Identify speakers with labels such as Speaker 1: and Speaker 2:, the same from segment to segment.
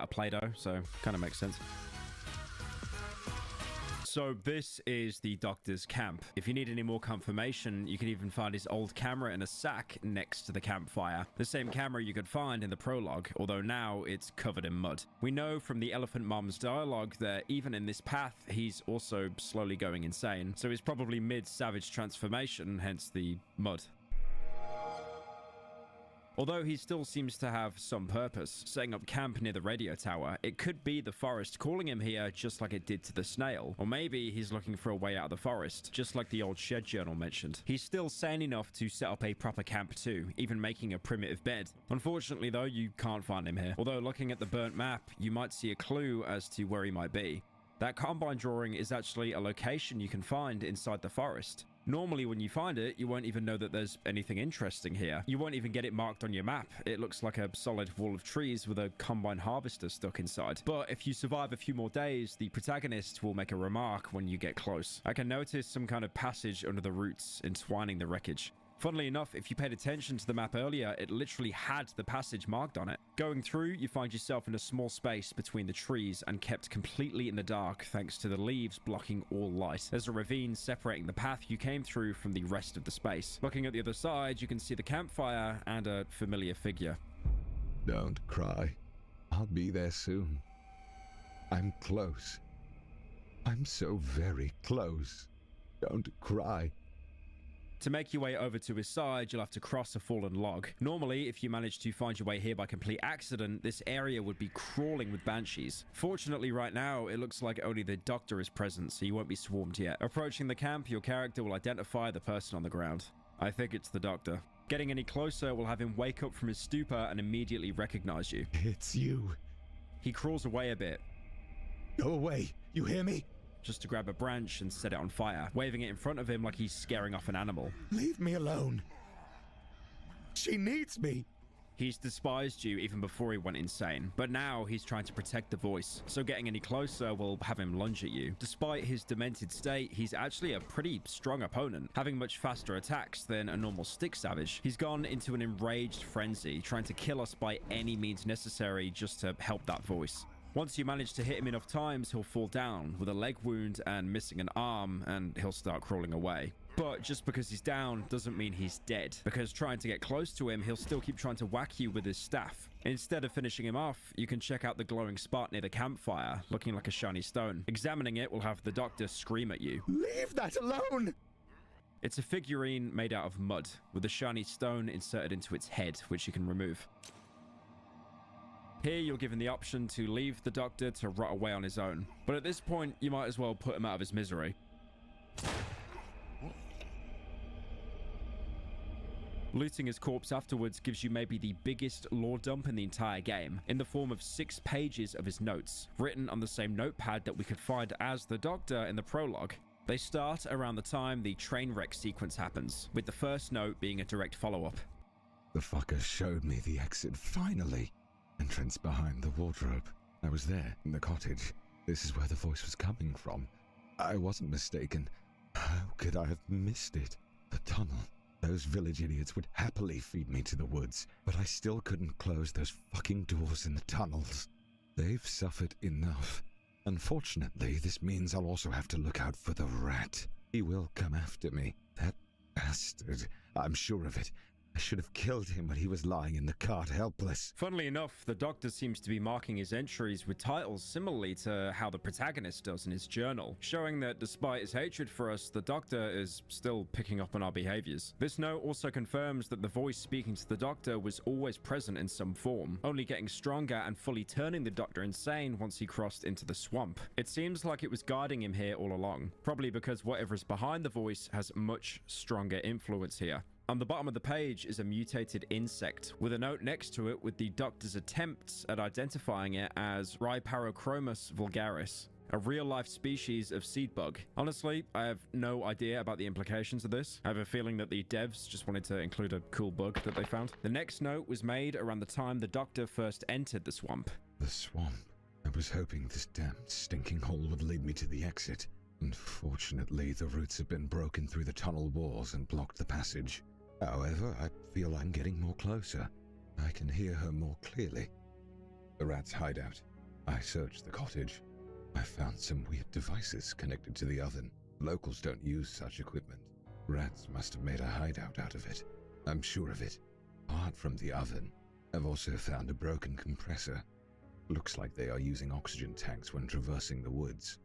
Speaker 1: out of Play-Doh, so kind of makes sense. So this is the Doctor's camp. If you need any more confirmation, you can even find his old camera in a sack next to the campfire. The same camera you could find in the prologue, although now it's covered in mud. We know from the Elephant Mom's dialogue that even in this path, he's also slowly going insane. So he's probably mid-savage transformation, hence the mud. Although he still seems to have some purpose, setting up camp near the radio tower, it could be the forest calling him here just like it did to the snail. Or maybe he's looking for a way out of the forest, just like the old shed journal mentioned. He's still sane enough to set up a proper camp too, even making a primitive bed. Unfortunately though, you can't find him here. Although looking at the burnt map, you might see a clue as to where he might be. That Combine drawing is actually a location you can find inside the forest. Normally, when you find it, you won't even know that there's anything interesting here. You won't even get it marked on your map. It looks like a solid wall of trees with a Combine harvester stuck inside. But if you survive a few more days, the protagonist will make a remark when you get close. I can notice some kind of passage under the roots entwining the wreckage. Funnily enough, if you paid attention to the map earlier, it literally had the passage marked on it. Going through, you find yourself in a small space between the trees and kept completely in the dark thanks to the leaves blocking all light. There's a ravine separating the path you came through from the rest of the space. Looking at the other side, you can see the campfire and a familiar figure.
Speaker 2: Don't cry. I'll be there soon. I'm close. I'm so very close. Don't cry.
Speaker 1: To make your way over to his side, you'll have to cross a fallen log. Normally, if you manage to find your way here by complete accident, this area would be crawling with banshees. Fortunately, right now, it looks like only the Doctor is present, so you won't be swarmed yet. Approaching the camp, your character will identify the person on the ground. I think it's the Doctor. Getting any closer will have him wake up from his stupor and immediately recognize you.
Speaker 2: It's you.
Speaker 1: He crawls away a bit.
Speaker 2: Go away. You hear me?
Speaker 1: Just to grab a branch and set it on fire, waving it in front of him like he's scaring off an animal.
Speaker 2: Leave me alone. She needs me.
Speaker 1: He's despised you even before he went insane, but now he's trying to protect the voice, so getting any closer will have him lunge at you. Despite his demented state, he's actually a pretty strong opponent, having much faster attacks than a normal stick savage. He's gone into an enraged frenzy, trying to kill us by any means necessary just to help that voice. Once you manage to hit him enough times, he'll fall down with a leg wound and missing an arm, and he'll start crawling away. But just because he's down doesn't mean he's dead, because trying to get close to him, he'll still keep trying to whack you with his staff. Instead of finishing him off, you can check out the glowing spot near the campfire, looking like a shiny stone. Examining it will have the Doctor scream at you.
Speaker 2: Leave that alone!
Speaker 1: It's a figurine made out of mud, with a shiny stone inserted into its head, which you can remove. Here, you're given the option to leave the Doctor to rot away on his own. But at this point, you might as well put him out of his misery. Looting his corpse afterwards gives you maybe the biggest lore dump in the entire game, in the form of 6 pages of his notes, written on the same notepad that we could find as the Doctor in the prologue. They start around the time the train wreck sequence happens, with the first note being a direct follow-up.
Speaker 2: The fucker showed me the exit finally. Entrance behind the wardrobe. I was there, in the cottage. This is where the voice was coming from. I wasn't mistaken. How could I have missed it? The tunnel. Those village idiots would happily feed me to the woods, but I still couldn't close those fucking doors in the tunnels. They've suffered enough. Unfortunately, this means I'll also have to look out for the rat. He will come after me. That bastard. I'm sure of it. I should have killed him when he was lying in the cart helpless.
Speaker 1: Funnily enough, the Doctor seems to be marking his entries with titles similarly to how the protagonist does in his journal, showing that despite his hatred for us, the Doctor is still picking up on our behaviors. This note also confirms that the voice speaking to the Doctor was always present in some form, only getting stronger and fully turning the Doctor insane once he crossed into the swamp. It seems like it was guiding him here all along, probably because whatever is behind the voice has much stronger influence here. On the bottom of the page is a mutated insect, with a note next to it with the Doctor's attempts at identifying it as Rhiparochromis vulgaris, a real-life species of seed bug. Honestly, I have no idea about the implications of this. I have a feeling that the devs just wanted to include a cool bug that they found. The next note was made around the time the Doctor first entered the swamp.
Speaker 2: The swamp. I was hoping this damn stinking hole would lead me to the exit. Unfortunately, the roots have been broken through the tunnel walls and blocked the passage. However, I feel I'm getting more closer. I can hear her more clearly. The rat's hideout. I searched the cottage. I found some weird devices connected to the oven. Locals don't use such equipment. Rats must have made a hideout out of it. I'm sure of it. Apart from the oven, I've also found a broken compressor. Looks like they are using oxygen tanks when traversing the woods.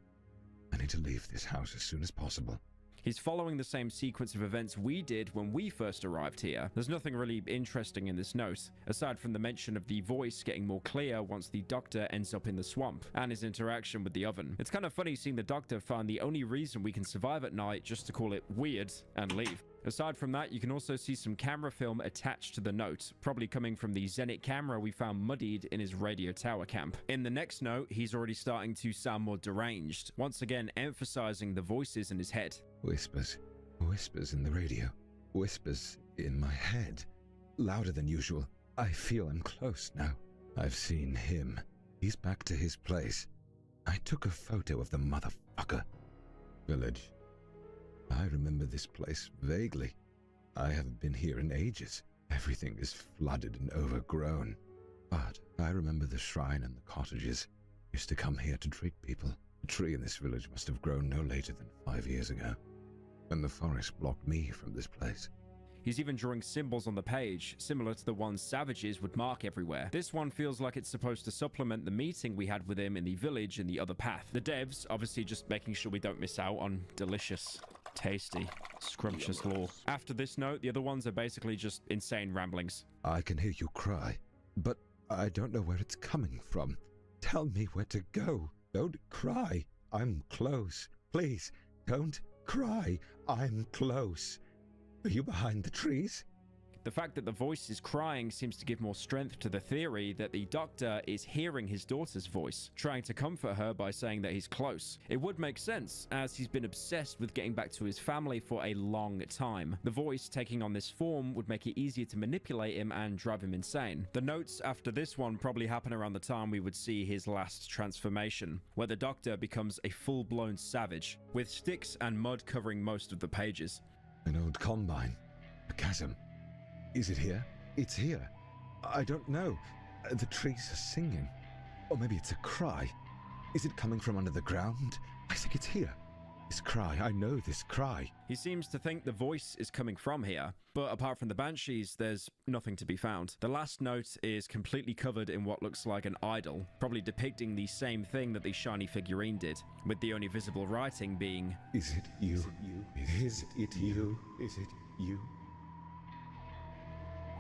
Speaker 2: I need to leave this house as soon as possible.
Speaker 1: He's following the same sequence of events we did when we first arrived here. There's nothing really interesting in this note, aside from the mention of the voice getting more clear once the doctor ends up in the swamp, and his interaction with the oven. It's kind of funny seeing the doctor find the only reason we can survive at night just to call it weird and leave. Aside from that, you can also see some camera film attached to the note, probably coming from the Zenit camera we found muddied in his radio tower camp. In the next note, he's already starting to sound more deranged, once again emphasizing the voices in his head.
Speaker 2: Whispers. Whispers in the radio. Whispers in my head. Louder than usual. I feel I'm close now. I've seen him. He's back to his place. I took a photo of the motherfucker. Village. I remember this place vaguely. I haven't been here in ages. Everything is flooded and overgrown. But I remember the shrine and the cottages. Used to come here to treat people. The tree in this village must have grown no later than 5 years ago. And the forest blocked me from this place.
Speaker 1: He's even drawing symbols on the page, similar to the ones savages would mark everywhere. This one feels like it's supposed to supplement the meeting we had with him in the village in the other path. The devs obviously just making sure we don't miss out on delicious, tasty, scrumptious lore. After this note, the other ones are basically just insane ramblings.
Speaker 2: I can hear you cry, but I don't know where it's coming from. Tell me where to go. Don't cry. I'm close. Please, don't cry. I'm close. Are you behind the trees?
Speaker 1: The fact that the voice is crying seems to give more strength to the theory that the doctor is hearing his daughter's voice, trying to comfort her by saying that he's close. It would make sense, as he's been obsessed with getting back to his family for a long time. The voice taking on this form would make it easier to manipulate him and drive him insane. The notes after this one probably happen around the time we would see his last transformation, where the doctor becomes a full-blown savage, with sticks and mud covering most of the pages.
Speaker 2: An old combine. A chasm. Is it here? It's here. I don't know. The trees are singing. Or maybe it's a cry. Is it coming from under the ground? I think it's here. This cry, I know this cry.
Speaker 1: He seems to think the voice is coming from here, but apart from the banshees, there's nothing to be found. The last note is completely covered in what looks like an idol, probably depicting the same thing that the shiny figurine did, with the only visible writing being,
Speaker 2: Is it you? Is it you? Is it you?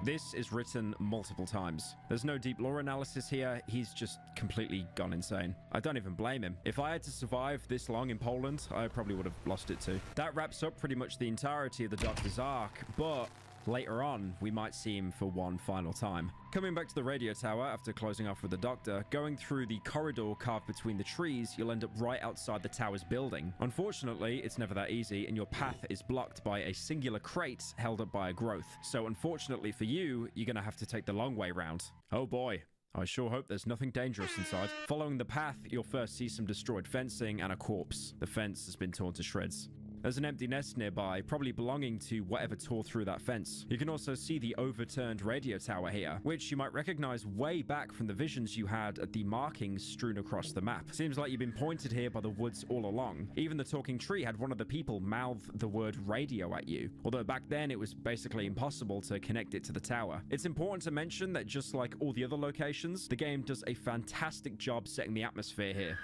Speaker 1: This is written multiple times. There's no deep lore analysis here, he's just completely gone insane. I don't even blame him. If I had to survive this long in Poland, I probably would have lost it too. That wraps up pretty much the entirety of the Doctor's arc, but later on, we might see him for one final time. Coming back to the radio tower after closing off with the Doctor, going through the corridor carved between the trees, you'll end up right outside the tower's building. Unfortunately, it's never that easy, and your path is blocked by a singular crate held up by a growth. So unfortunately for you, you're gonna have to take the long way round. Oh boy. I sure hope there's nothing dangerous inside. Following the path, you'll first see some destroyed fencing and a corpse. The fence has been torn to shreds. There's an empty nest nearby, probably belonging to whatever tore through that fence. You can also see the overturned radio tower here, which you might recognize way back from the visions you had at the markings strewn across the map. Seems like you've been pointed here by the woods all along. Even the talking tree had one of the people mouth the word radio at you, although back then it was basically impossible to connect it to the tower. It's important to mention that just like all the other locations, the game does a fantastic job setting the atmosphere here.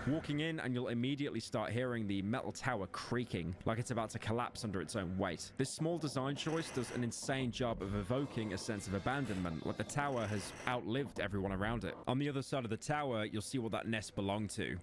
Speaker 1: Walking in and you'll immediately start hearing the metal tower creaking, like it's about to collapse under its own weight. This small design choice does an insane job of evoking a sense of abandonment, like the tower has outlived everyone around it. On the other side of the tower, you'll see what that nest belonged to.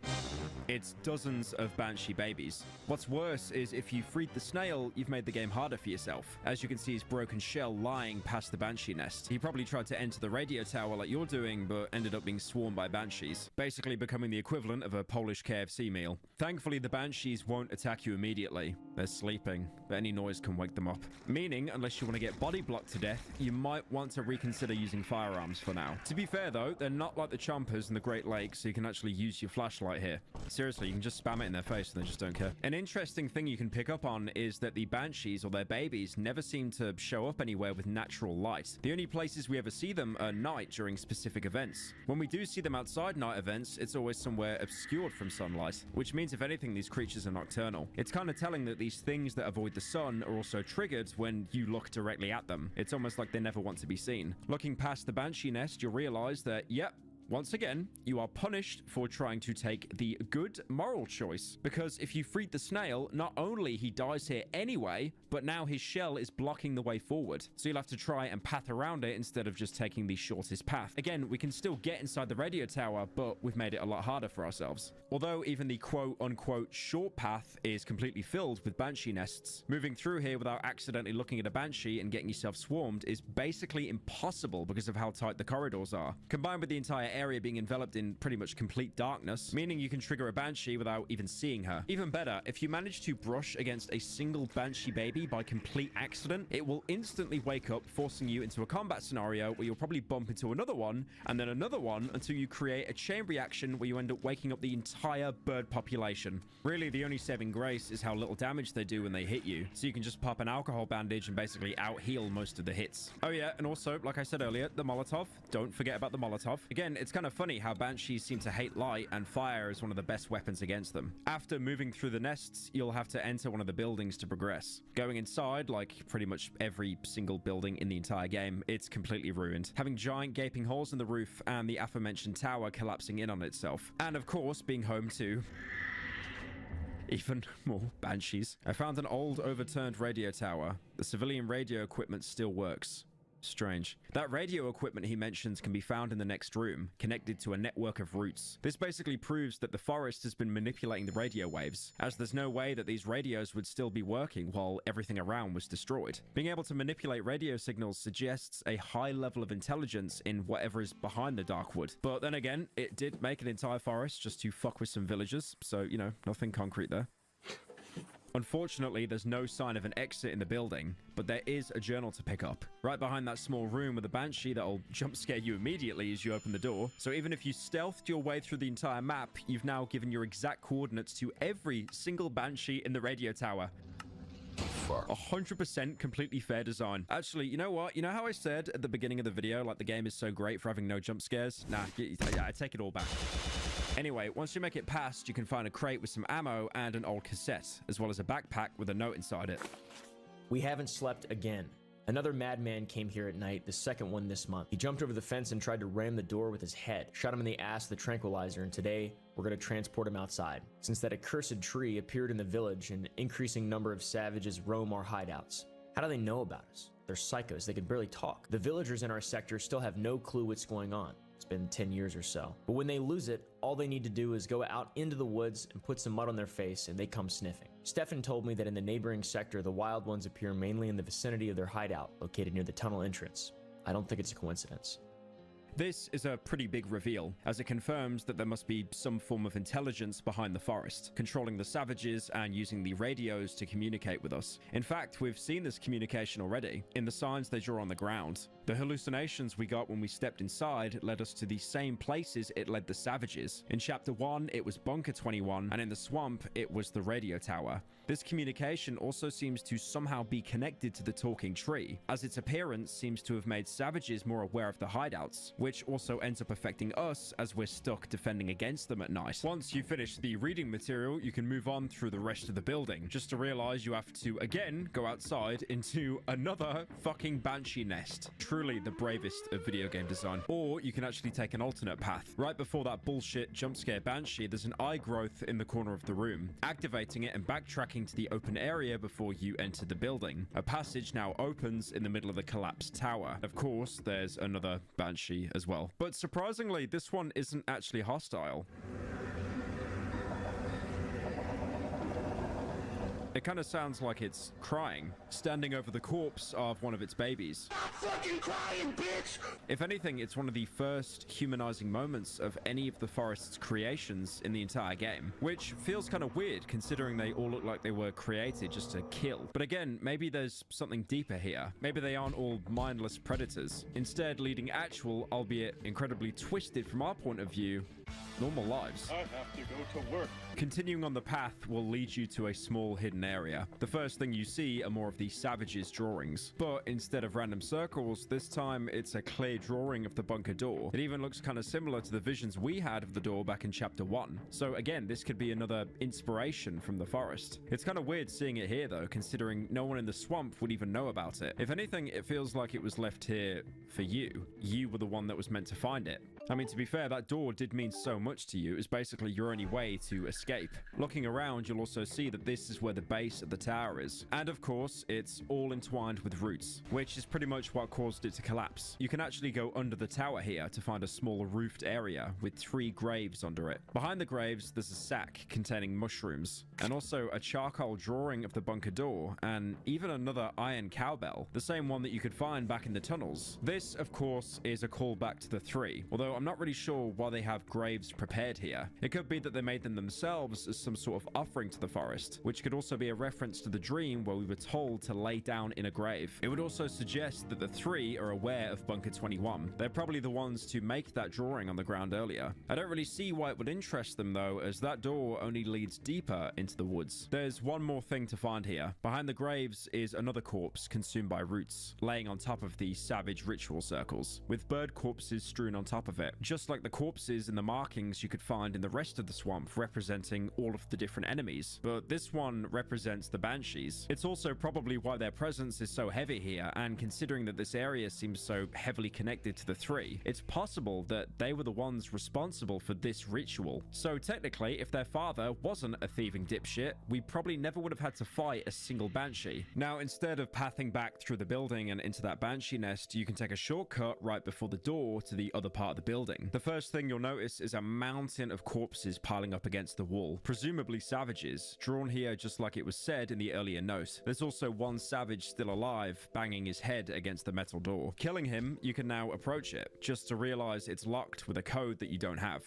Speaker 1: It's dozens of banshee babies. What's worse is if you freed the snail, you've made the game harder for yourself. As you can see his broken shell lying past the banshee nest. He probably tried to enter the radio tower like you're doing, but ended up being swarmed by banshees, basically becoming the equivalent of a Polish KFC meal. Thankfully, the banshees won't attack you immediately. They're sleeping, but any noise can wake them up. Meaning, unless you want to get body blocked to death, you might want to reconsider using firearms for now. To be fair though, they're not like the chompers in the Great Lakes, so you can actually use your flashlight here. Seriously, you can just spam it in their face and they just don't care. An interesting thing you can pick up on is that the banshees or their babies never seem to show up anywhere with natural light. The only places we ever see them are night during specific events. When we do see them outside night events, it's always somewhere obscured from sunlight, which means if anything, these creatures are nocturnal. It's kind of telling that these things that avoid the sun are also triggered when you look directly at them. It's almost like they never want to be seen. Looking past the banshee nest, you'll realize that, yep, once again, you are punished for trying to take the good moral choice. Because if you freed the snail, not only he dies here anyway, but now his shell is blocking the way forward. So you'll have to try and path around it instead of just taking the shortest path. Again, we can still get inside the radio tower, but we've made it a lot harder for ourselves. Although even the quote-unquote short path is completely filled with banshee nests, moving through here without accidentally looking at a banshee and getting yourself swarmed is basically impossible because of how tight the corridors are. Combined with the entire area being enveloped in pretty much complete darkness, meaning you can trigger a banshee without even seeing her. Even better, if you manage to brush against a single banshee baby by complete accident, it will instantly wake up, forcing you into a combat scenario where you'll probably bump into another one and then another one until you create a chain reaction where you end up waking up the entire bird population. Really, the only saving grace is how little damage they do when they hit you, so you can just pop an alcohol bandage and basically out-heal most of the hits. Oh yeah, and also, like I said earlier, the Molotov. Don't forget about the Molotov. Again, it's kind of funny how banshees seem to hate light, and fire is one of the best weapons against them. After moving through the nests, you'll have to enter one of the buildings to progress. Going inside, like pretty much every single building in the entire game, it's completely ruined, having giant gaping holes in the roof and the aforementioned tower collapsing in on itself. And of course, being home to even more banshees. I found an old overturned radio tower. The civilian radio equipment still works. Strange. That radio equipment he mentions can be found in the next room, connected to a network of routes. This basically proves that the forest has been manipulating the radio waves, as there's no way that these radios would still be working while everything around was destroyed. Being able to manipulate radio signals suggests a high level of intelligence in whatever is behind the dark wood. But then again, it did make an entire forest just to fuck with some villagers, so, you know, nothing concrete there. Unfortunately, there's no sign of an exit in the building, but there is a journal to pick up. Right behind that small room with a banshee that'll jump scare you immediately as you open the door. So even if you stealthed your way through the entire map, you've now given your exact coordinates to every single banshee in the radio tower. 100% completely fair design. Actually, you know what? You know how I said at the beginning of the video, like the game is so great for having no jump scares? Nah, I take it all back. Anyway, once you make it past, you can find a crate with some ammo and an old cassette, as well as a backpack with a note inside it.
Speaker 3: We haven't slept again. Another madman came here at night, the second one this month. He jumped over the fence and tried to ram the door with his head, shot him in the ass with a tranquilizer, and today we're going to transport him outside. Since that accursed tree appeared in the village, an increasing number of savages roam our hideouts. How do they know about us? They're psychos, they can barely talk. The villagers in our sector still have no clue what's going on. It's been 10 years or so. But when they lose it, all they need to do is go out into the woods and put some mud on their face and they come sniffing. Stefan told me that in the neighboring sector, the wild ones appear mainly in the vicinity of their hideout, located near the tunnel entrance. I don't think it's a coincidence.
Speaker 1: This is a pretty big reveal, as it confirms that there must be some form of intelligence behind the forest, controlling the savages and using the radios to communicate with us. In fact, we've seen this communication already, in the signs they draw on the ground. The hallucinations we got when we stepped inside led us to the same places it led the savages. In Chapter 1, it was Bunker 21, and in the swamp, it was the radio tower. This communication also seems to somehow be connected to the talking tree, as its appearance seems to have made savages more aware of the hideouts, which also ends up affecting us as we're stuck defending against them at night. Once you finish the reading material, you can move on through the rest of the building, just to realize you have to again go outside into another fucking banshee nest. Truly the bravest of video game design. Or you can actually take an alternate path. Right before that bullshit jump scare banshee, there's an eye growth in the corner of the room. Activating it and backtracking to the open area before you enter the building. A passage now opens in the middle of the collapsed tower. Of course, there's another banshee as well. But surprisingly, this one isn't actually hostile. It kind of sounds like it's crying, standing over the corpse of one of its babies.
Speaker 4: Stop fucking crying, bitch!
Speaker 1: If anything, it's one of the first humanizing moments of any of the forest's creations in the entire game, which feels kind of weird considering they all look like they were created just to kill. But again, maybe there's something deeper here. Maybe they aren't all mindless predators, instead leading actual, albeit incredibly twisted from our point of view, normal lives.
Speaker 4: I have to go to work.
Speaker 1: Continuing on the path will lead you to a small hidden area. The first thing you see are more of the savages' drawings, but instead of random circles, this time it's a clear drawing of the bunker door. It even looks kind of similar to the visions we had of the door back in chapter 1. So again, this could be another inspiration from the forest. It's kind of weird seeing it here though, considering no one in the swamp would even know about it. If anything, it feels like it was left here for you. You were the one that was meant to find it. I mean, to be fair, that door did mean so much to you. It was basically your only way to escape. Looking around, you'll also see that this is where the base of the tower is. And of course, it's all entwined with roots, which is pretty much what caused it to collapse. You can actually go under the tower here to find a small roofed area with 3 graves under it. Behind the graves, there's a sack containing mushrooms, and also a charcoal drawing of the bunker door, and even another iron cowbell, the same one that you could find back in the tunnels. This, of course, is a callback to the 3, although I'm not really sure why they have graves prepared here. It could be that they made them themselves as some sort of offering to the forest, which could also be a reference to the dream where we were told to lay down in a grave. It would also suggest that the 3 are aware of Bunker 21. They're probably the ones to make that drawing on the ground earlier. I don't really see why it would interest them though, as that door only leads deeper into the woods. There's one more thing to find here. Behind the graves is another corpse consumed by roots, laying on top of the savage ritual circles, with bird corpses strewn on top of it, just like the corpses in the markings you could find in the rest of the swamp representing all of the different enemies. But this one represents the banshees. It's also probably why their presence is so heavy here, and considering that this area seems so heavily connected to the 3, it's possible that they were the ones responsible for this ritual. So technically, if their father wasn't a thieving dipshit, we probably never would have had to fight a single banshee. Now, instead of pathing back through the building and into that banshee nest, you can take a shortcut right before the door to the other part of the building. The first thing you'll notice is a mountain of corpses piling up against the wall, presumably savages, drawn here just like it was said in the earlier note. There's also one savage still alive, banging his head against the metal door. Killing him, you can now approach it, just to realize it's locked with a code that you don't have.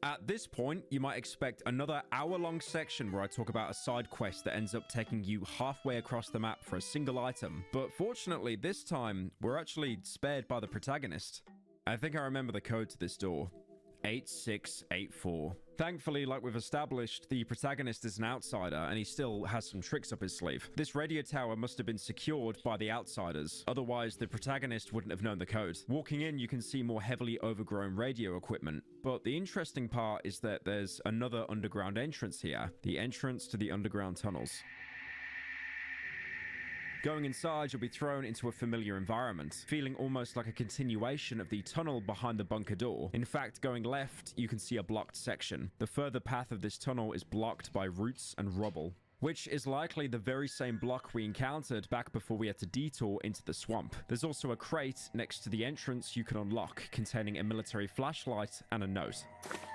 Speaker 1: At this point, you might expect another hour-long section where I talk about a side quest that ends up taking you halfway across the map for a single item, but fortunately this time, we're actually spared by the protagonist. I think I remember the code to this door. 8684. Thankfully, like we've established, the protagonist is an outsider and he still has some tricks up his sleeve. This radio tower must have been secured by the outsiders, otherwise the protagonist wouldn't have known the code. Walking in, you can see more heavily overgrown radio equipment, but the interesting part is that there's another underground entrance here, the entrance to the underground tunnels. Going inside, you'll be thrown into a familiar environment, feeling almost like a continuation of the tunnel behind the bunker door. In fact, going left, you can see a blocked section. The further path of this tunnel is blocked by roots and rubble, which is likely the very same block we encountered back before we had to detour into the swamp. There's also a crate next to the entrance you can unlock, containing a military flashlight and a note.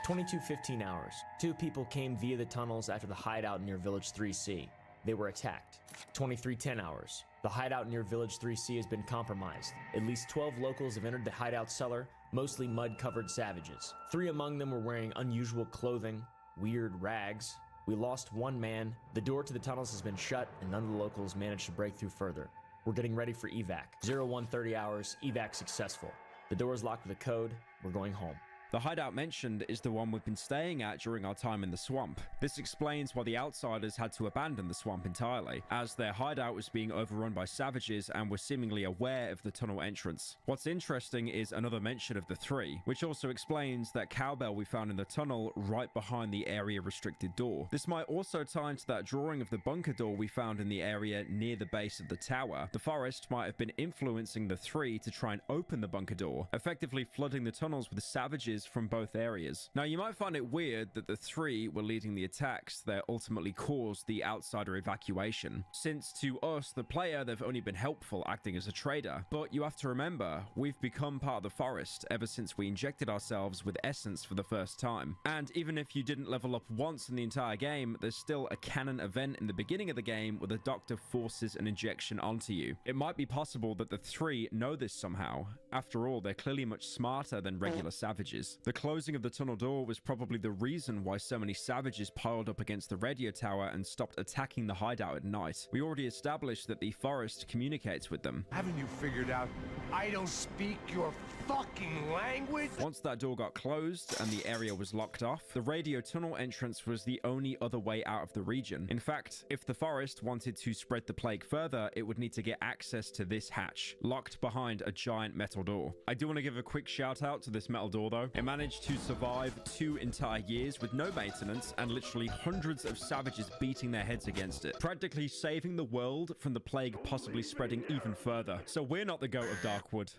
Speaker 3: 22:15 hours. 2 people came via the tunnels after the hideout near Village 3C. They were attacked. 23:10 hours. The hideout near Village 3C has been compromised. At least 12 locals have entered the hideout cellar, mostly mud-covered savages. 3 among them were wearing unusual clothing, weird rags. We lost 1 man. The door to the tunnels has been shut, and none of the locals managed to break through further. We're getting ready for evac. 01:30 hours, evac successful. The door is locked with a code. We're going home.
Speaker 1: The hideout mentioned is the one we've been staying at during our time in the swamp. This explains why the outsiders had to abandon the swamp entirely, as their hideout was being overrun by savages and were seemingly aware of the tunnel entrance. What's interesting is another mention of the 3, which also explains that cowbell we found in the tunnel right behind the area restricted door. This might also tie into that drawing of the bunker door we found in the area near the base of the tower. The forest might have been influencing the 3 to try and open the bunker door, effectively flooding the tunnels with savages enemies from both areas. Now, you might find it weird that the three were leading the attacks that ultimately caused the outsider evacuation, since to us, the player, they've only been helpful acting as a trader. But you have to remember, we've become part of the forest ever since we injected ourselves with essence for the first time. And even if you didn't level up once in the entire game, there's still a canon event in the beginning of the game where the doctor forces an injection onto you. It might be possible that the three know this somehow. After all, they're clearly much smarter than regular savages. The closing of the tunnel door was probably the reason why so many savages piled up against the radio tower and stopped attacking the hideout at night. We already established that the forest communicates with them.
Speaker 4: Haven't you figured out I don't speak your fucking language?
Speaker 1: Once that door got closed and the area was locked off, the radio tunnel entrance was the only other way out of the region. In fact, if the forest wanted to spread the plague further, it would need to get access to this hatch, locked behind a giant metal door. I do want to give a quick shout out to this metal door though. It managed to survive 2 entire years with no maintenance and literally hundreds of savages beating their heads against it, practically saving the world from the plague possibly spreading even further. So we're not the goat of Darkwood.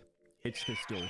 Speaker 1: It's this door.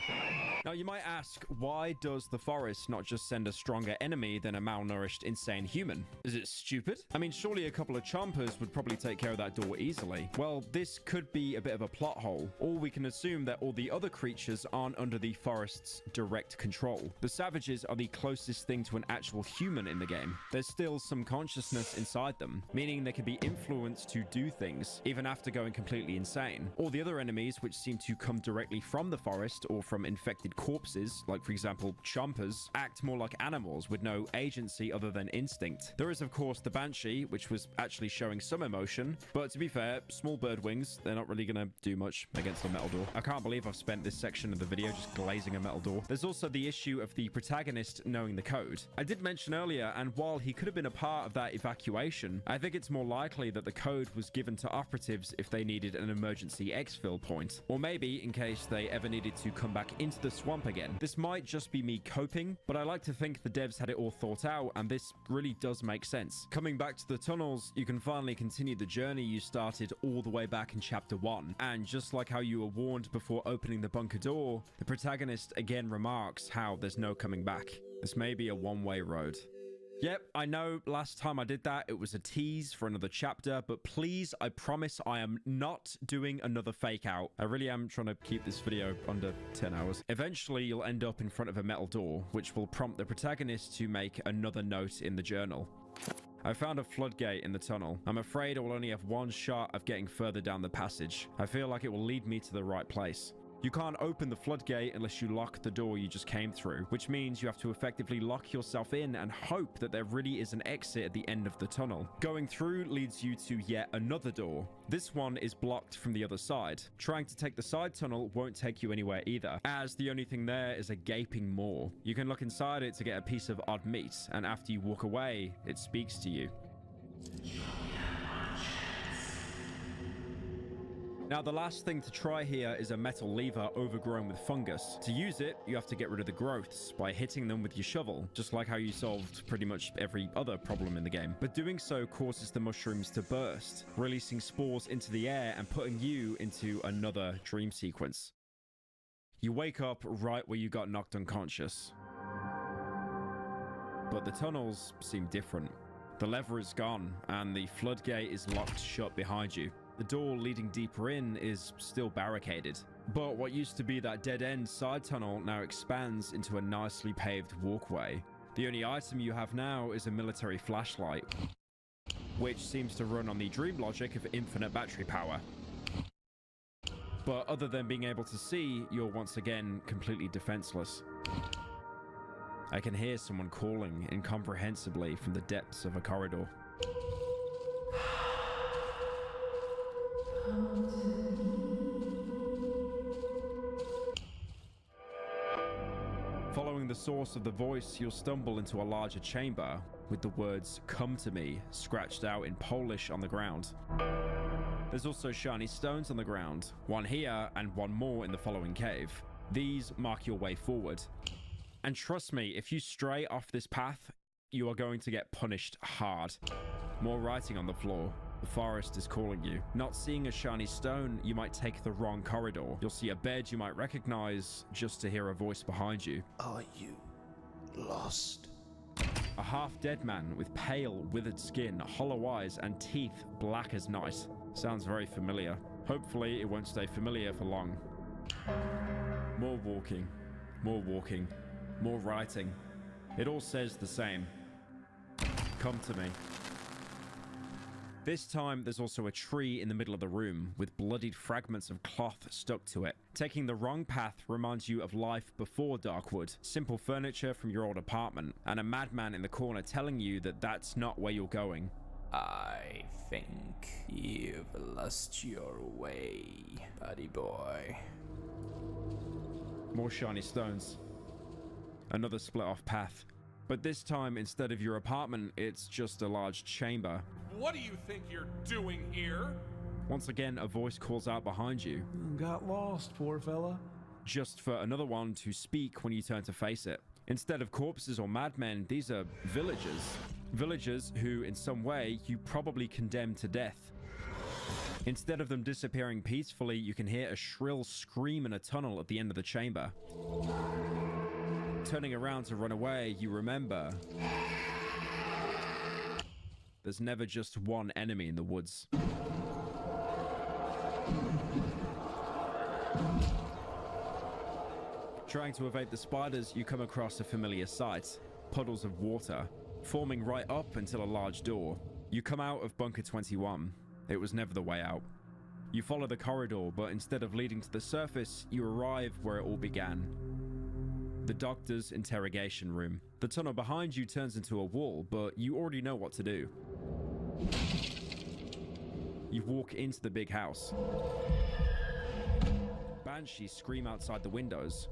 Speaker 1: Now, you might ask, why does the forest not just send a stronger enemy than a malnourished, insane human? Is it stupid? I mean, surely a couple of chompers would probably take care of that door easily. Well, this could be a bit of a plot hole, or we can assume that all the other creatures aren't under the forest's direct control. The savages are the closest thing to an actual human in the game. There's still some consciousness inside them, meaning they can be influenced to do things, even after going completely insane. All the other enemies, which seem to come directly from the forest or from infected corpses, like for example chompers, act more like animals with no agency other than instinct. There is of course the banshee, which was actually showing some emotion, but to be fair, small bird wings, they're not really gonna do much against a metal door. I can't believe I've spent this section of the video just glazing a metal door. There's also the issue of the protagonist knowing the code. I did mention earlier, and while he could have been a part of that evacuation, I think it's more likely that the code was given to operatives if they needed an emergency exfil point, or maybe in case they ever needed to come back into the swamp again. This might just be me coping, but I like to think the devs had it all thought out, and this really does make sense. Coming back to the tunnels, you can finally continue the journey you started all the way back in chapter 1, and just like how you were warned before opening the bunker door, the protagonist again remarks how there's no coming back. This may be a one-way road. Yep, I know last time I did that, it was a tease for another chapter, but please, I promise I am not doing another fake out. I really am trying to keep this video under 10 hours. Eventually, you'll end up in front of a metal door, which will prompt the protagonist to make another note in the journal. I found a floodgate in the tunnel. I'm afraid I will only have one shot of getting further down the passage. I feel like it will lead me to the right place. You can't open the floodgate unless you lock the door you just came through, which means you have to effectively lock yourself in and hope that there really is an exit at the end of the tunnel. Going through leads you to yet another door. This one is blocked from the other side. Trying to take the side tunnel won't take you anywhere either, as the only thing there is a gaping maw. You can look inside it to get a piece of odd meat, and after you walk away, it speaks to you. Now, the last thing to try here is a metal lever overgrown with fungus. To use it, you have to get rid of the growths by hitting them with your shovel, just like how you solved pretty much every other problem in the game. But doing so causes the mushrooms to burst, releasing spores into the air and putting you into another dream sequence. You wake up right where you got knocked unconscious. But the tunnels seem different. The lever is gone, and the floodgate is locked shut behind you. The door leading deeper in is still barricaded. But what used to be that dead-end side tunnel now expands into a nicely paved walkway. The only item you have now is a military flashlight, which seems to run on the dream logic of infinite battery power. But other than being able to see, you're once again completely defenseless. I can hear someone calling incomprehensibly from the depths of a corridor. Following the source of the voice, you'll stumble into a larger chamber with the words "Come to me" scratched out in Polish on the ground. There's also shiny stones on the ground, one here and one more in the following cave. These mark your way forward. And trust me, if you stray off this path, you are going to get punished hard. More writing on the floor. The forest is calling you. Not seeing a shiny stone, you might take the wrong corridor. You'll see a bed you might recognize just to hear a voice behind you.
Speaker 4: Are you
Speaker 5: lost.
Speaker 1: A half-dead man with pale, withered skin, hollow eyes, and teeth black as night. Sounds very familiar. Hopefully, it won't stay familiar for long. More walking, more writing. It all says the same. Come to me. This time, there's also a tree in the middle of the room with bloodied fragments of cloth stuck to it. Taking the wrong path reminds you of life before Darkwood, simple furniture from your old apartment, and a madman in the corner telling you that that's not where you're going.
Speaker 5: I think you've lost your way, buddy boy.
Speaker 1: More shiny stones. Another split off path. But this time, instead of your apartment, it's just a large chamber.
Speaker 6: What do you think you're doing here?
Speaker 1: Once again, a voice calls out behind you.
Speaker 7: Got lost, poor fella.
Speaker 1: Just for another one to speak when you turn to face it. Instead of corpses or madmen, these are villagers. Villagers who, in some way, you probably condemned to death. Instead of them disappearing peacefully, you can hear a shrill scream in a tunnel at the end of the chamber. Turning around to run away, you remember there's never just one enemy in the woods. Trying to evade the spiders, you come across a familiar sight. Puddles of water, forming right up until a large door. You come out of Bunker 21. It was never the way out. You follow the corridor, but instead of leading to the surface, you arrive where it all began. The doctor's interrogation room. The tunnel behind you turns into a wall, but you already know what to do. You walk into the big house. Banshees scream outside the windows.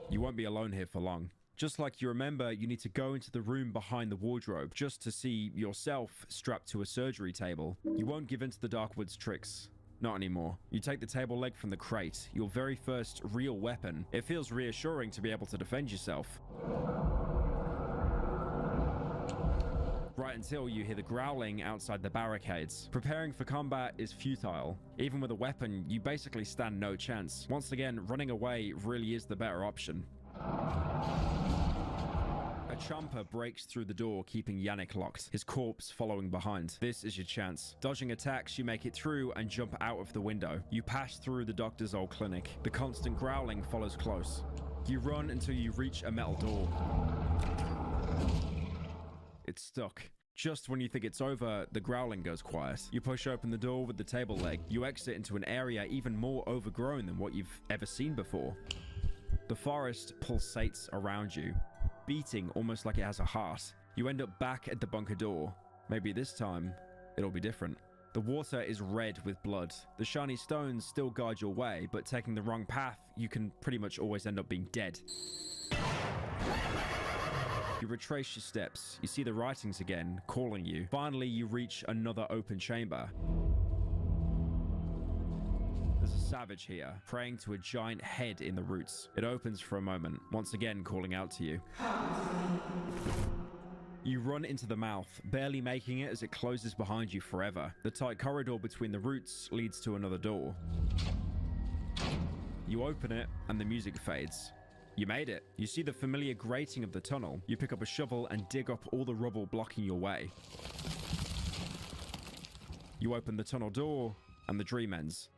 Speaker 1: You won't be alone here for long. Just like you remember, you need to go into the room behind the wardrobe just to see yourself strapped to a surgery table. You won't give in to the Darkwood's tricks. Not anymore. You take the table leg from the crate, your very first real weapon. It feels reassuring to be able to defend yourself. Right until you hear the growling outside the barricades. Preparing for combat is futile. Even with a weapon, you basically stand no chance. Once again, running away really is the better option. A chomper breaks through the door, keeping Yannick locked, his corpse following behind. This is your chance. Dodging attacks, you make it through and jump out of the window. You pass through the doctor's old clinic. The constant growling follows close. You run until you reach a metal door. It's stuck. Just when you think it's over, the growling goes quiet. You push open the door with the table leg. You exit into an area even more overgrown than what you've ever seen before. The forest pulsates around you, beating almost like it has a heart. You end up back at the bunker door. Maybe this time, it'll be different. The water is red with blood. The shiny stones still guide your way, but taking the wrong path, you can pretty much always end up being dead. You retrace your steps. You see the writings again, calling you. Finally, you reach another open chamber. There's a savage here, praying to a giant head in the roots. It opens for a moment, once again calling out to you. You run into the mouth, barely making it as it closes behind you forever. The tight corridor between the roots leads to another door. You open it, and the music fades. You made it. You see the familiar grating of the tunnel. You pick up a shovel and dig up all the rubble blocking your way. You open the tunnel door, and the dream ends.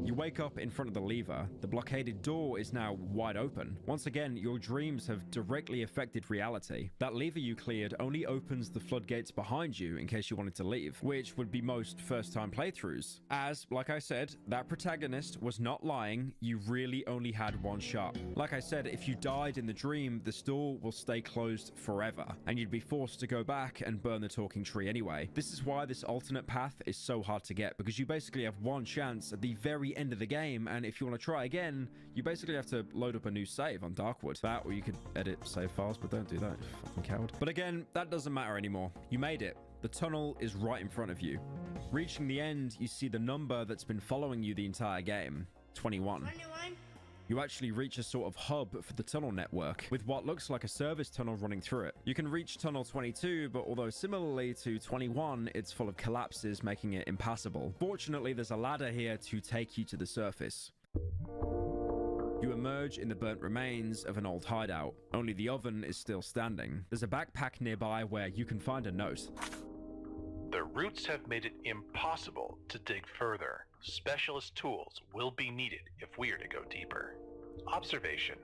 Speaker 1: You wake up in front of the lever. The blockaded door is now wide open. Once again, your dreams have directly affected reality. That lever you cleared only opens the floodgates behind you in case you wanted to leave, which would be most first-time playthroughs. As, like I said, that protagonist was not lying. You really only had one shot. Like I said, if you died in the dream, the door will stay closed forever, and you'd be forced to go back and burn the talking tree anyway. This is why this alternate path is so hard to get, because you basically have one chance at the very end of the game, and if you want to try again, you basically have to load up a new save on Darkwood. That, or you could edit save files, but don't do that, you fucking coward. But again, that doesn't matter anymore. You made it. The tunnel is right in front of you. Reaching the end, you see the number that's been following you the entire game, 21. You actually reach a sort of hub for the tunnel network, with what looks like a service tunnel running through it. You can reach tunnel 22, but although similarly to 21, it's full of collapses, making it impassable. Fortunately, there's a ladder here to take you to the surface. You emerge in the burnt remains of an old hideout. Only the oven is still standing. There's a backpack nearby where you can find a note.
Speaker 8: The roots have made it impossible to dig further. Specialist tools will be needed if we are to go deeper. Observation.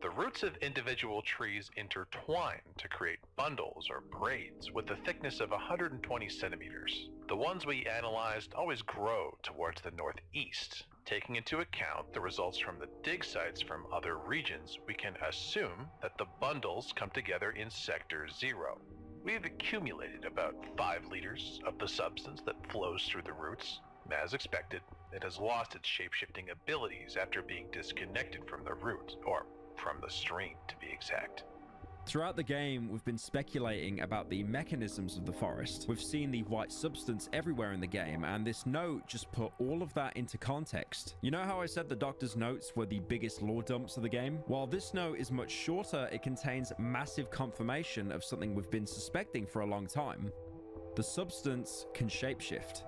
Speaker 8: The roots of individual trees intertwine to create bundles or braids with a thickness of 120 centimeters. The ones we analyzed always grow towards the northeast. Taking into account the results from the dig sites from other regions, we can assume that the bundles come together in Sector 0. We have accumulated about 5 liters of the substance that flows through the roots. As expected, it has lost its shape-shifting abilities after being disconnected from the root, or from the stream to be exact.
Speaker 1: Throughout the game, we've been speculating about the mechanisms of the forest. We've seen the white substance everywhere in the game, and this note just put all of that into context. You know how I said the doctor's notes were the biggest lore dumps of the game? While this note is much shorter, it contains massive confirmation of something we've been suspecting for a long time. The substance can shapeshift.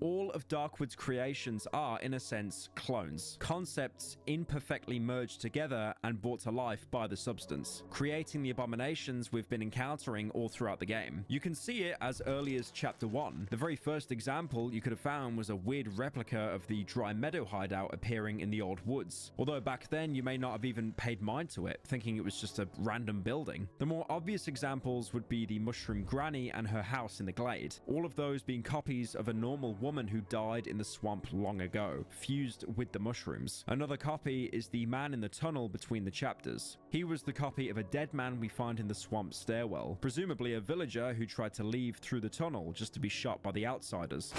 Speaker 1: All of Darkwood's creations are, in a sense, clones. Concepts imperfectly merged together and brought to life by the substance, creating the abominations we've been encountering all throughout the game. You can see it as early as Chapter 1. The very first example you could have found was a weird replica of the Dry Meadow hideout appearing in the old woods. Although back then you may not have even paid mind to it, thinking it was just a random building. The more obvious examples would be the Mushroom Granny and her house in the glade. All of those being copies of a normal woman who died in the swamp long ago, fused with the mushrooms. Another copy is the man in the tunnel between the chapters. He was the copy of a dead man we find in the swamp stairwell, presumably a villager who tried to leave through the tunnel just to be shot by the outsiders.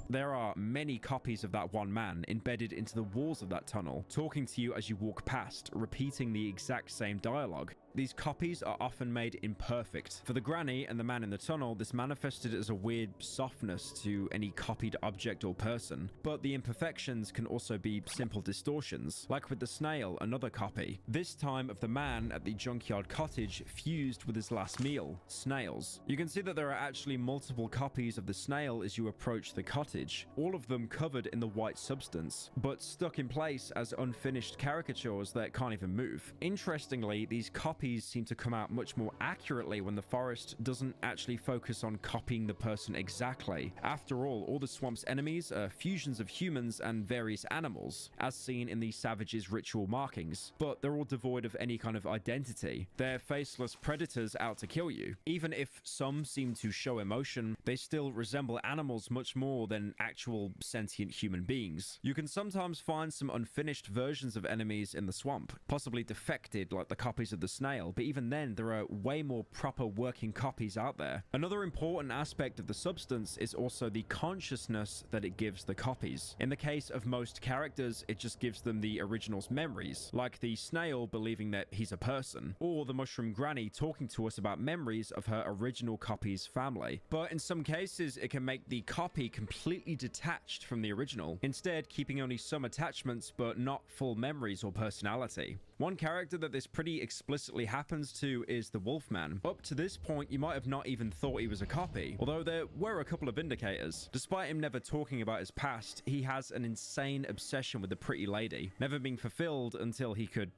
Speaker 1: There are many copies of that one man embedded into the walls of that tunnel, talking to you as you walk past, repeating the exact same dialogue. These copies are often made imperfect. For the granny and the man in the tunnel, this manifested as a weird softness to any copied object or person, but the imperfections can also be simple distortions, like with the snail, another copy, this time of the man at the junkyard cottage fused with his last meal, snails. You can see that there are actually multiple copies of the snail as you approach the cottage, all of them covered in the white substance, but stuck in place as unfinished caricatures that can't even move. Interestingly, these copies seem to come out much more accurately when the forest doesn't actually focus on copying the person exactly. After all the swamp's enemies are fusions of humans and various animals, as seen in the savage's ritual markings, but they're all devoid of any kind of identity. They're faceless predators out to kill you. Even if some seem to show emotion, they still resemble animals much more than actual sentient human beings. You can sometimes find some unfinished versions of enemies in the swamp, possibly defected like the copies of the snail, but even then there are way more proper working copies out there. Another important aspect of the substance is also the consciousness that it gives the copies. In the case of most characters, it just gives them the original's memories, like the snail believing that he's a person, or the mushroom granny talking to us about memories of her original copy's family. But in some cases, it can make the copy completely detached from the original, instead keeping only some attachments but not full memories or personality. One character that this pretty explicitly happens to is the Wolfman. Up to this point, you might have not even thought he was a copy, although there were a couple of indicators. Despite him never talking about his past, he has an insane obsession with the pretty lady, never being fulfilled until he could,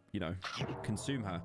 Speaker 1: consume her.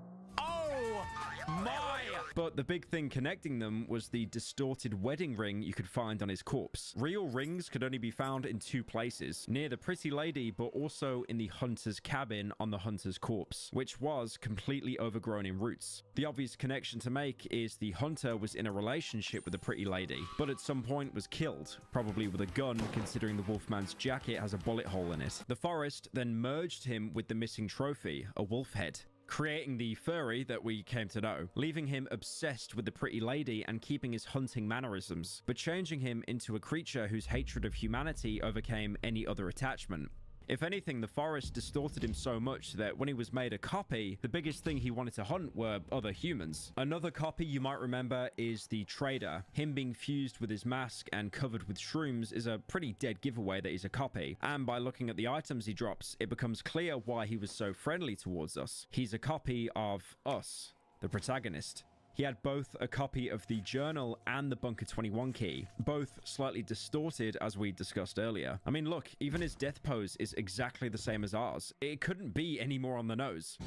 Speaker 1: But the big thing connecting them was the distorted wedding ring you could find on his corpse. Real rings could only be found in 2 places, near the pretty lady, but also in the hunter's cabin on the hunter's corpse, which was completely overgrown in roots. The obvious connection to make is the hunter was in a relationship with the pretty lady, but at some point was killed, probably with a gun, considering the Wolfman's jacket has a bullet hole in it. The forest then merged him with the missing trophy, a wolf head, creating the furry that we came to know, leaving him obsessed with the pretty lady and keeping his hunting mannerisms, but changing him into a creature whose hatred of humanity overcame any other attachment. If anything, the forest distorted him so much that when he was made a copy, the biggest thing he wanted to hunt were other humans. Another copy you might remember is the trader. Him being fused with his mask and covered with shrooms is a pretty dead giveaway that he's a copy, and by looking at the items he drops, it becomes clear why he was so friendly towards us. He's a copy of us, the protagonist. He had both a copy of the journal and the Bunker 21 key, both slightly distorted as we discussed earlier. I mean, look, even his death pose is exactly the same as ours. It couldn't be any more on the nose.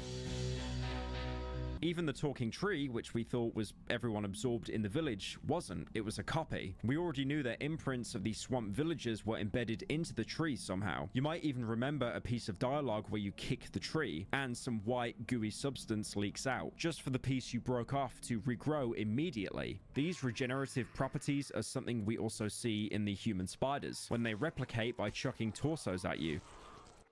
Speaker 1: Even the talking tree, which we thought was everyone absorbed in the village, wasn't. It was a copy. We already knew that imprints of the swamp villagers were embedded into the tree somehow. You might even remember a piece of dialogue where you kick the tree and some white gooey substance leaks out, just for the piece you broke off to regrow immediately. These regenerative properties are something we also see in the human spiders, when they replicate by chucking torsos at you.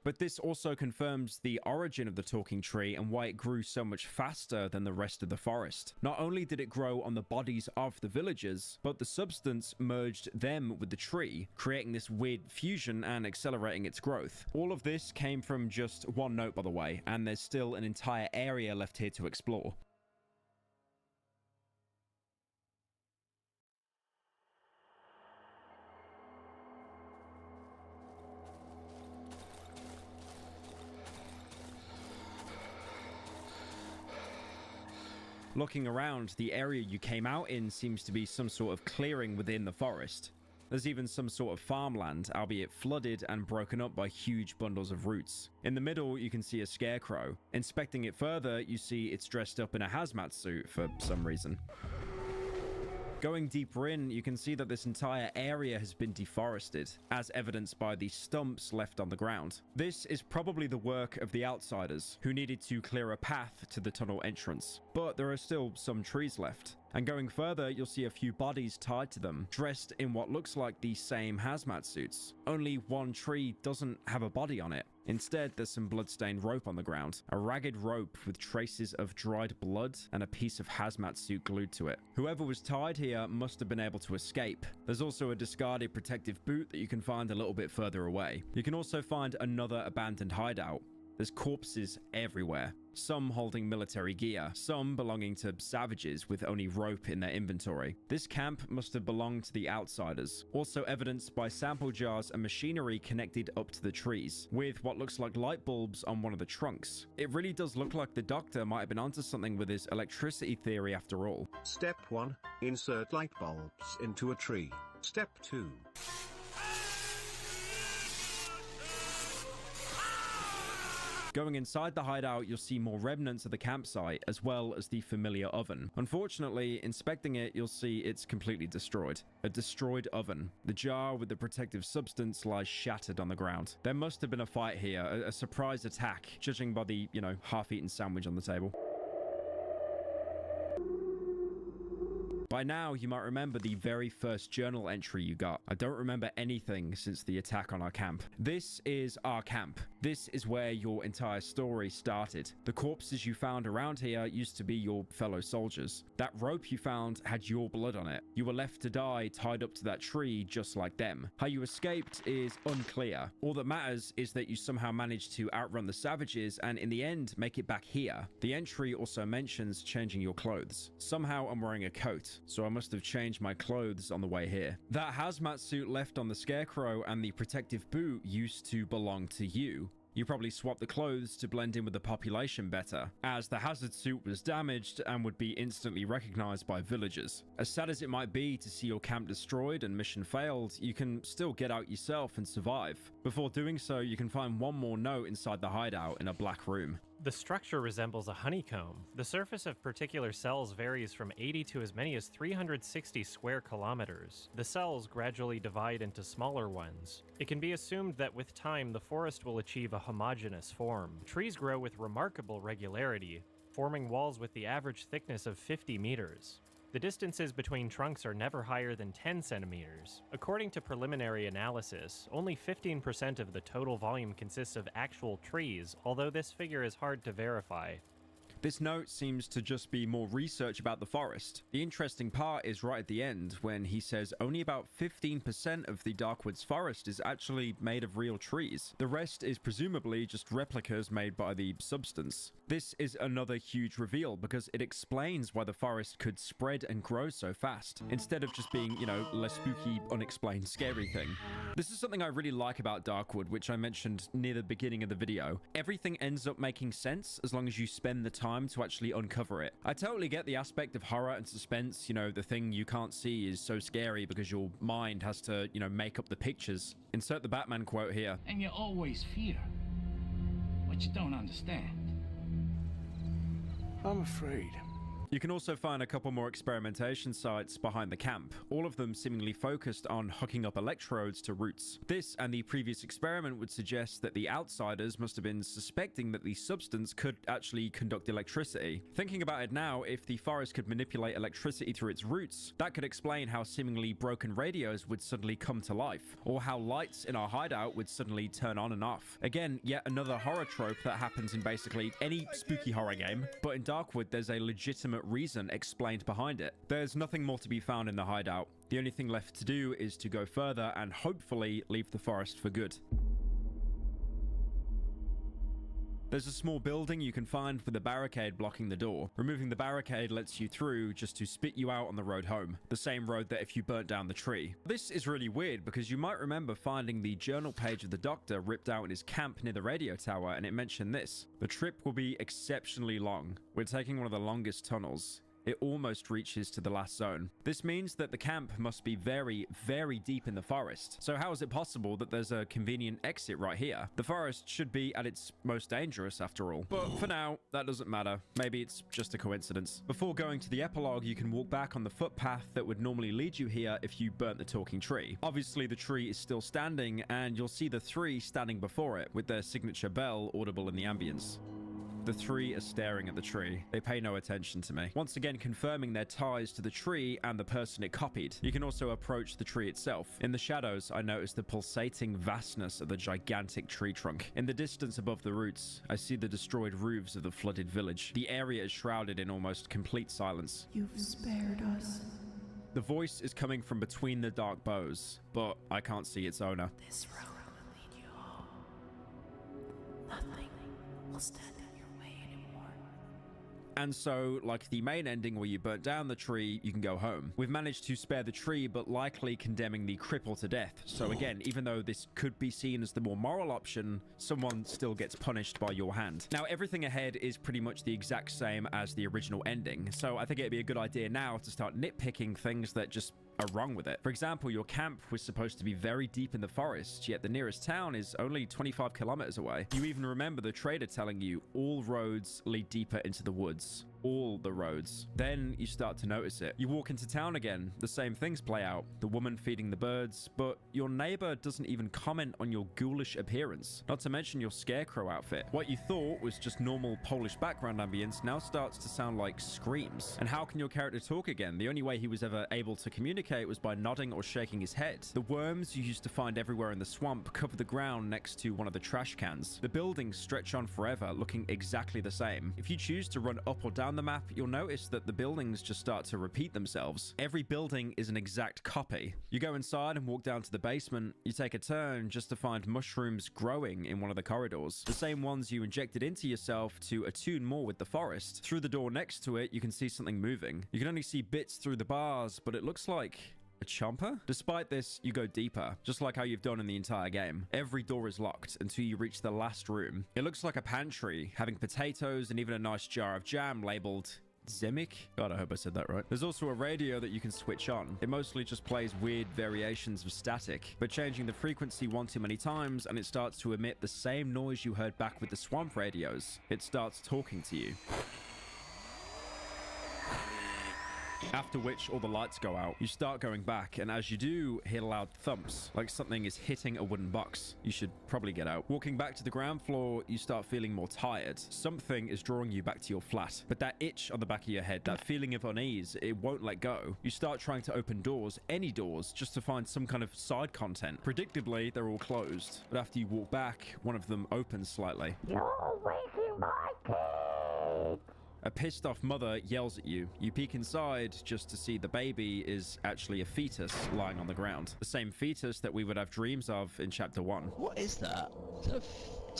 Speaker 1: But this also confirms the origin of the talking tree and why it grew so much faster than the rest of the forest. Not only did it grow on the bodies of the villagers, but the substance merged them with the tree, creating this weird fusion and accelerating its growth. All of this came from just one note, by the way, and there's still an entire area left here to explore. Looking around, the area you came out in seems to be some sort of clearing within the forest. There's even some sort of farmland, albeit flooded and broken up by huge bundles of roots. In the middle, you can see a scarecrow. Inspecting it further, you see it's dressed up in a hazmat suit for some reason. Going deeper in, you can see that this entire area has been deforested, as evidenced by the stumps left on the ground. This is probably the work of the outsiders, who needed to clear a path to the tunnel entrance. But there are still some trees left. And going further, you'll see a few bodies tied to them, dressed in what looks like the same hazmat suits. Only one tree doesn't have a body on it. Instead, there's some blood-stained rope on the ground, a ragged rope with traces of dried blood and a piece of hazmat suit glued to it. Whoever was tied here must have been able to escape. There's also a discarded protective boot that you can find a little bit further away. You can also find another abandoned hideout. There's corpses everywhere, some holding military gear, some belonging to savages with only rope in their inventory. This camp must have belonged to the outsiders, also evidenced by sample jars and machinery connected up to the trees, with what looks like light bulbs on one of the trunks. It really does look like the doctor might have been onto something with his electricity theory after all.
Speaker 9: Step 1. Insert light bulbs into a tree. Step 2.
Speaker 1: Going inside the hideout, you'll see more remnants of the campsite, as well as the familiar oven. Unfortunately, inspecting it, you'll see it's completely destroyed. A destroyed oven. The jar with the protective substance lies shattered on the ground. There must have been a fight here, a surprise attack, judging by the, half-eaten sandwich on the table. By now, you might remember the very first journal entry you got. I don't remember anything since the attack on our camp. This is our camp. This is where your entire story started. The corpses you found around here used to be your fellow soldiers. That rope you found had your blood on it. You were left to die tied up to that tree just like them. How you escaped is unclear. All that matters is that you somehow managed to outrun the savages and in the end make it back here. The entry also mentions changing your clothes. Somehow I'm wearing a coat, so I must have changed my clothes on the way here. That hazmat suit left on the scarecrow and the protective boot used to belong to you. You probably swapped the clothes to blend in with the population better, as the hazard suit was damaged and would be instantly recognized by villagers. As sad as it might be to see your camp destroyed and mission failed, you can still get out yourself and survive. Before doing so, you can find one more note inside the hideout in a black room.
Speaker 10: The structure resembles a honeycomb. The surface of particular cells varies from 80 to as many as 360 square kilometers. The cells gradually divide into smaller ones. It can be assumed that with time, the forest will achieve a homogeneous form. Trees grow with remarkable regularity, forming walls with the average thickness of 50 meters. The distances between trunks are never higher than 10 centimeters. According to preliminary analysis, only 15% of the total volume consists of actual trees, although this figure is hard to verify.
Speaker 1: This note seems to just be more research about the forest. The interesting part is right at the end when he says only about 15% of the Darkwoods forest is actually made of real trees. The rest is presumably just replicas made by the substance. This is another huge reveal because it explains why the forest could spread and grow so fast, instead of just being, less spooky, unexplained, scary thing. This is something I really like about Darkwood, which I mentioned near the beginning of the video. Everything ends up making sense as long as you spend the time time to actually uncover it. I totally get the aspect of horror and suspense, you know, the thing you can't see is so scary because your mind has to, you know, make up the pictures. Insert the Batman quote here.
Speaker 11: And you always fear what you don't understand.
Speaker 4: I'm afraid.
Speaker 1: You can also find a couple more experimentation sites behind the camp, all of them seemingly focused on hooking up electrodes to roots. This and the previous experiment would suggest that the outsiders must have been suspecting that the substance could actually conduct electricity. Thinking about it now, if the forest could manipulate electricity through its roots, that could explain how seemingly broken radios would suddenly come to life, or how lights in our hideout would suddenly turn on and off. Again, yet another horror trope that happens in basically any spooky horror game, but in Darkwood there's a legitimate reason explained behind it. There's nothing more to be found in the hideout. The only thing left to do is to go further and hopefully leave the forest for good. There's a small building you can find with a barricade blocking the door. Removing the barricade lets you through just to spit you out on the road home, the same road that if you burnt down the tree. This is really weird because you might remember finding the journal page of the doctor ripped out in his camp near the radio tower, and it mentioned this. The trip will be exceptionally long. We're taking one of the longest tunnels. It almost reaches to the last zone. This means that the camp must be very, very deep in the forest. So how is it possible that there's a convenient exit right here? The forest should be at its most dangerous after all. But for now, that doesn't matter. Maybe it's just a coincidence. Before going to the epilogue, you can walk back on the footpath that would normally lead you here if you burnt the talking tree. Obviously, the tree is still standing, and you'll see the three standing before it with their signature bell audible in the ambience. The three are staring at the tree. They pay no attention to me, once again confirming their ties to the tree and the person it copied. You can also approach the tree itself. In the shadows, I notice the pulsating vastness of the gigantic tree trunk. In the distance above the roots, I see the destroyed roofs of the flooded village. The area is shrouded in almost complete silence.
Speaker 12: You've spared us.
Speaker 1: The voice is coming from between the dark boughs, but I can't see its owner.
Speaker 12: This road will lead you home. Nothing will stand.
Speaker 1: And so, like the main ending where you burnt down the tree, you can go home. We've managed to spare the tree, but likely condemning the cripple to death. So again, even though this could be seen as the more moral option, someone still gets punished by your hand. Now, everything ahead is pretty much the exact same as the original ending. So I think it'd be a good idea now to start nitpicking things that just are wrong with it. For example, your camp was supposed to be very deep in the forest, yet the nearest town is only 25 kilometers away. You even remember the trader telling you all roads lead deeper into the woods. All the roads. Then you start to notice it. You walk into town again, the same things play out. The woman feeding the birds, but your neighbor doesn't even comment on your ghoulish appearance, not to mention your scarecrow outfit. What you thought was just normal Polish background ambience now starts to sound like screams. And how can your character talk again? The only way he was ever able to communicate was by nodding or shaking his head. The worms you used to find everywhere in the swamp cover the ground next to one of the trash cans. The buildings stretch on forever, looking exactly the same. If you choose to run up or down the map, you'll notice that the buildings just start to repeat themselves. Every building is an exact copy. You go inside and walk down to the basement. You take a turn just to find mushrooms growing in one of the corridors. The same ones you injected into yourself to attune more with the forest. Through the door next to it, you can see something moving. You can only see bits through the bars, but it looks like a chomper? Despite this, you go deeper, just like how you've done in the entire game. Every door is locked until you reach the last room. It looks like a pantry, having potatoes and even a nice jar of jam labeled Zemic? God, I hope I said that right. There's also a radio that you can switch on. It mostly just plays weird variations of static, but changing the frequency one too many times and it starts to emit the same noise you heard back with the swamp radios. It starts talking to you. After which all the lights go out. You start going back, and as you do, hear loud thumps, like something is hitting a wooden box. You should probably get out. Walking back to the ground floor, you start feeling more tired. Something is drawing you back to your flat, but that itch on the back of your head, that feeling of unease, it won't let go. You start trying to open doors, any doors, just to find some kind of side content. Predictably, they're all closed, but after you walk back, one of them opens slightly.
Speaker 12: You're waking my kids!
Speaker 1: A pissed off mother yells at you. You peek inside just to see the baby is actually a fetus lying on the ground. The same fetus that we would have dreams of in chapter 1.
Speaker 13: What is that? Is that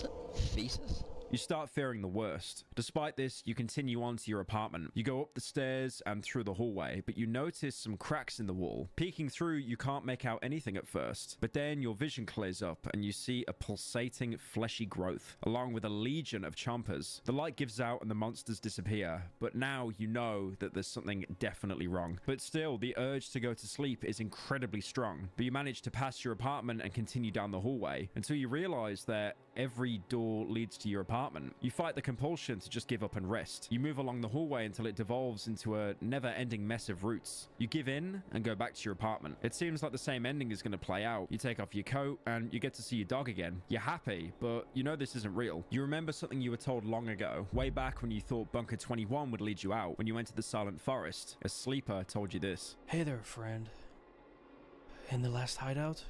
Speaker 13: a fetus?
Speaker 1: You start fearing the worst. Despite this, you continue on to your apartment. You go up the stairs and through the hallway, but you notice some cracks in the wall. Peeking through, you can't make out anything at first, but then your vision clears up and you see a pulsating, fleshy growth, along with a legion of chompers. The light gives out and the monsters disappear, but now you know that there's something definitely wrong. But still, the urge to go to sleep is incredibly strong. But you manage to pass your apartment and continue down the hallway until you realize that every door leads to your apartment. You fight the compulsion to just give up and rest. You move along the hallway until it devolves into a never-ending mess of roots. You give in and go back to your apartment. It seems like the same ending is going to play out. You take off your coat and you get to see your dog again. You're happy, but you know this isn't real. You remember something you were told long ago, way back when you thought Bunker 21 would lead you out. When you entered the Silent Forest, a sleeper told you this.
Speaker 13: Hey there, friend. In the last hideout,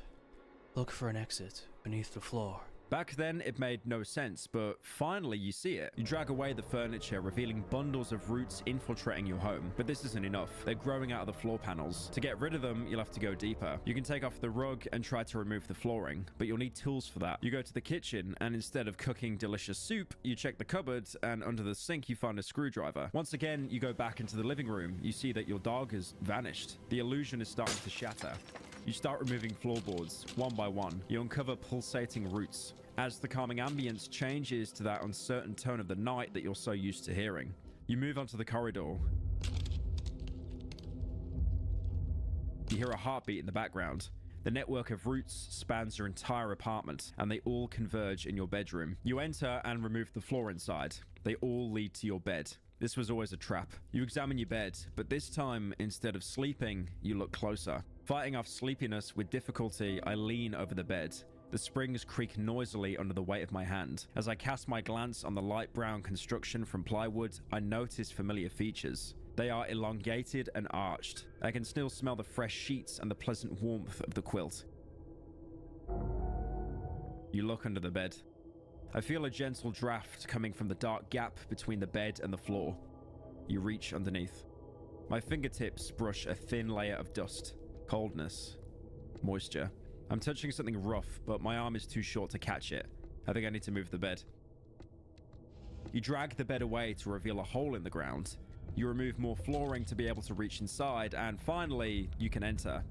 Speaker 13: look for an exit beneath the floor.
Speaker 1: Back then, it made no sense, but finally you see it. You drag away the furniture, revealing bundles of roots infiltrating your home. But this isn't enough. They're growing out of the floor panels. To get rid of them, you'll have to go deeper. You can take off the rug and try to remove the flooring, but you'll need tools for that. You go to the kitchen, and instead of cooking delicious soup, you check the cupboard, and under the sink you find a screwdriver. Once again, you go back into the living room. You see that your dog has vanished. The illusion is starting to shatter. You start removing floorboards, one by one. You uncover pulsating roots. As the calming ambience changes to that uncertain tone of the night that you're so used to hearing. You move onto the corridor. You hear a heartbeat in the background. The network of roots spans your entire apartment, and they all converge in your bedroom. You enter and remove the floor inside. They all lead to your bed. This was always a trap. You examine your bed, but this time, instead of sleeping, you look closer. Fighting off sleepiness with difficulty, I lean over the bed. The springs creak noisily under the weight of my hand. As I cast my glance on the light brown construction from plywood, I notice familiar features. They are elongated and arched. I can still smell the fresh sheets and the pleasant warmth of the quilt. You look under the bed. I feel a gentle draft coming from the dark gap between the bed and the floor. You reach underneath. My fingertips brush a thin layer of dust, coldness, moisture. I'm touching something rough, but my arm is too short to catch it. I think I need to move the bed. You drag the bed away to reveal a hole in the ground. You remove more flooring to be able to reach inside, and finally, you can enter.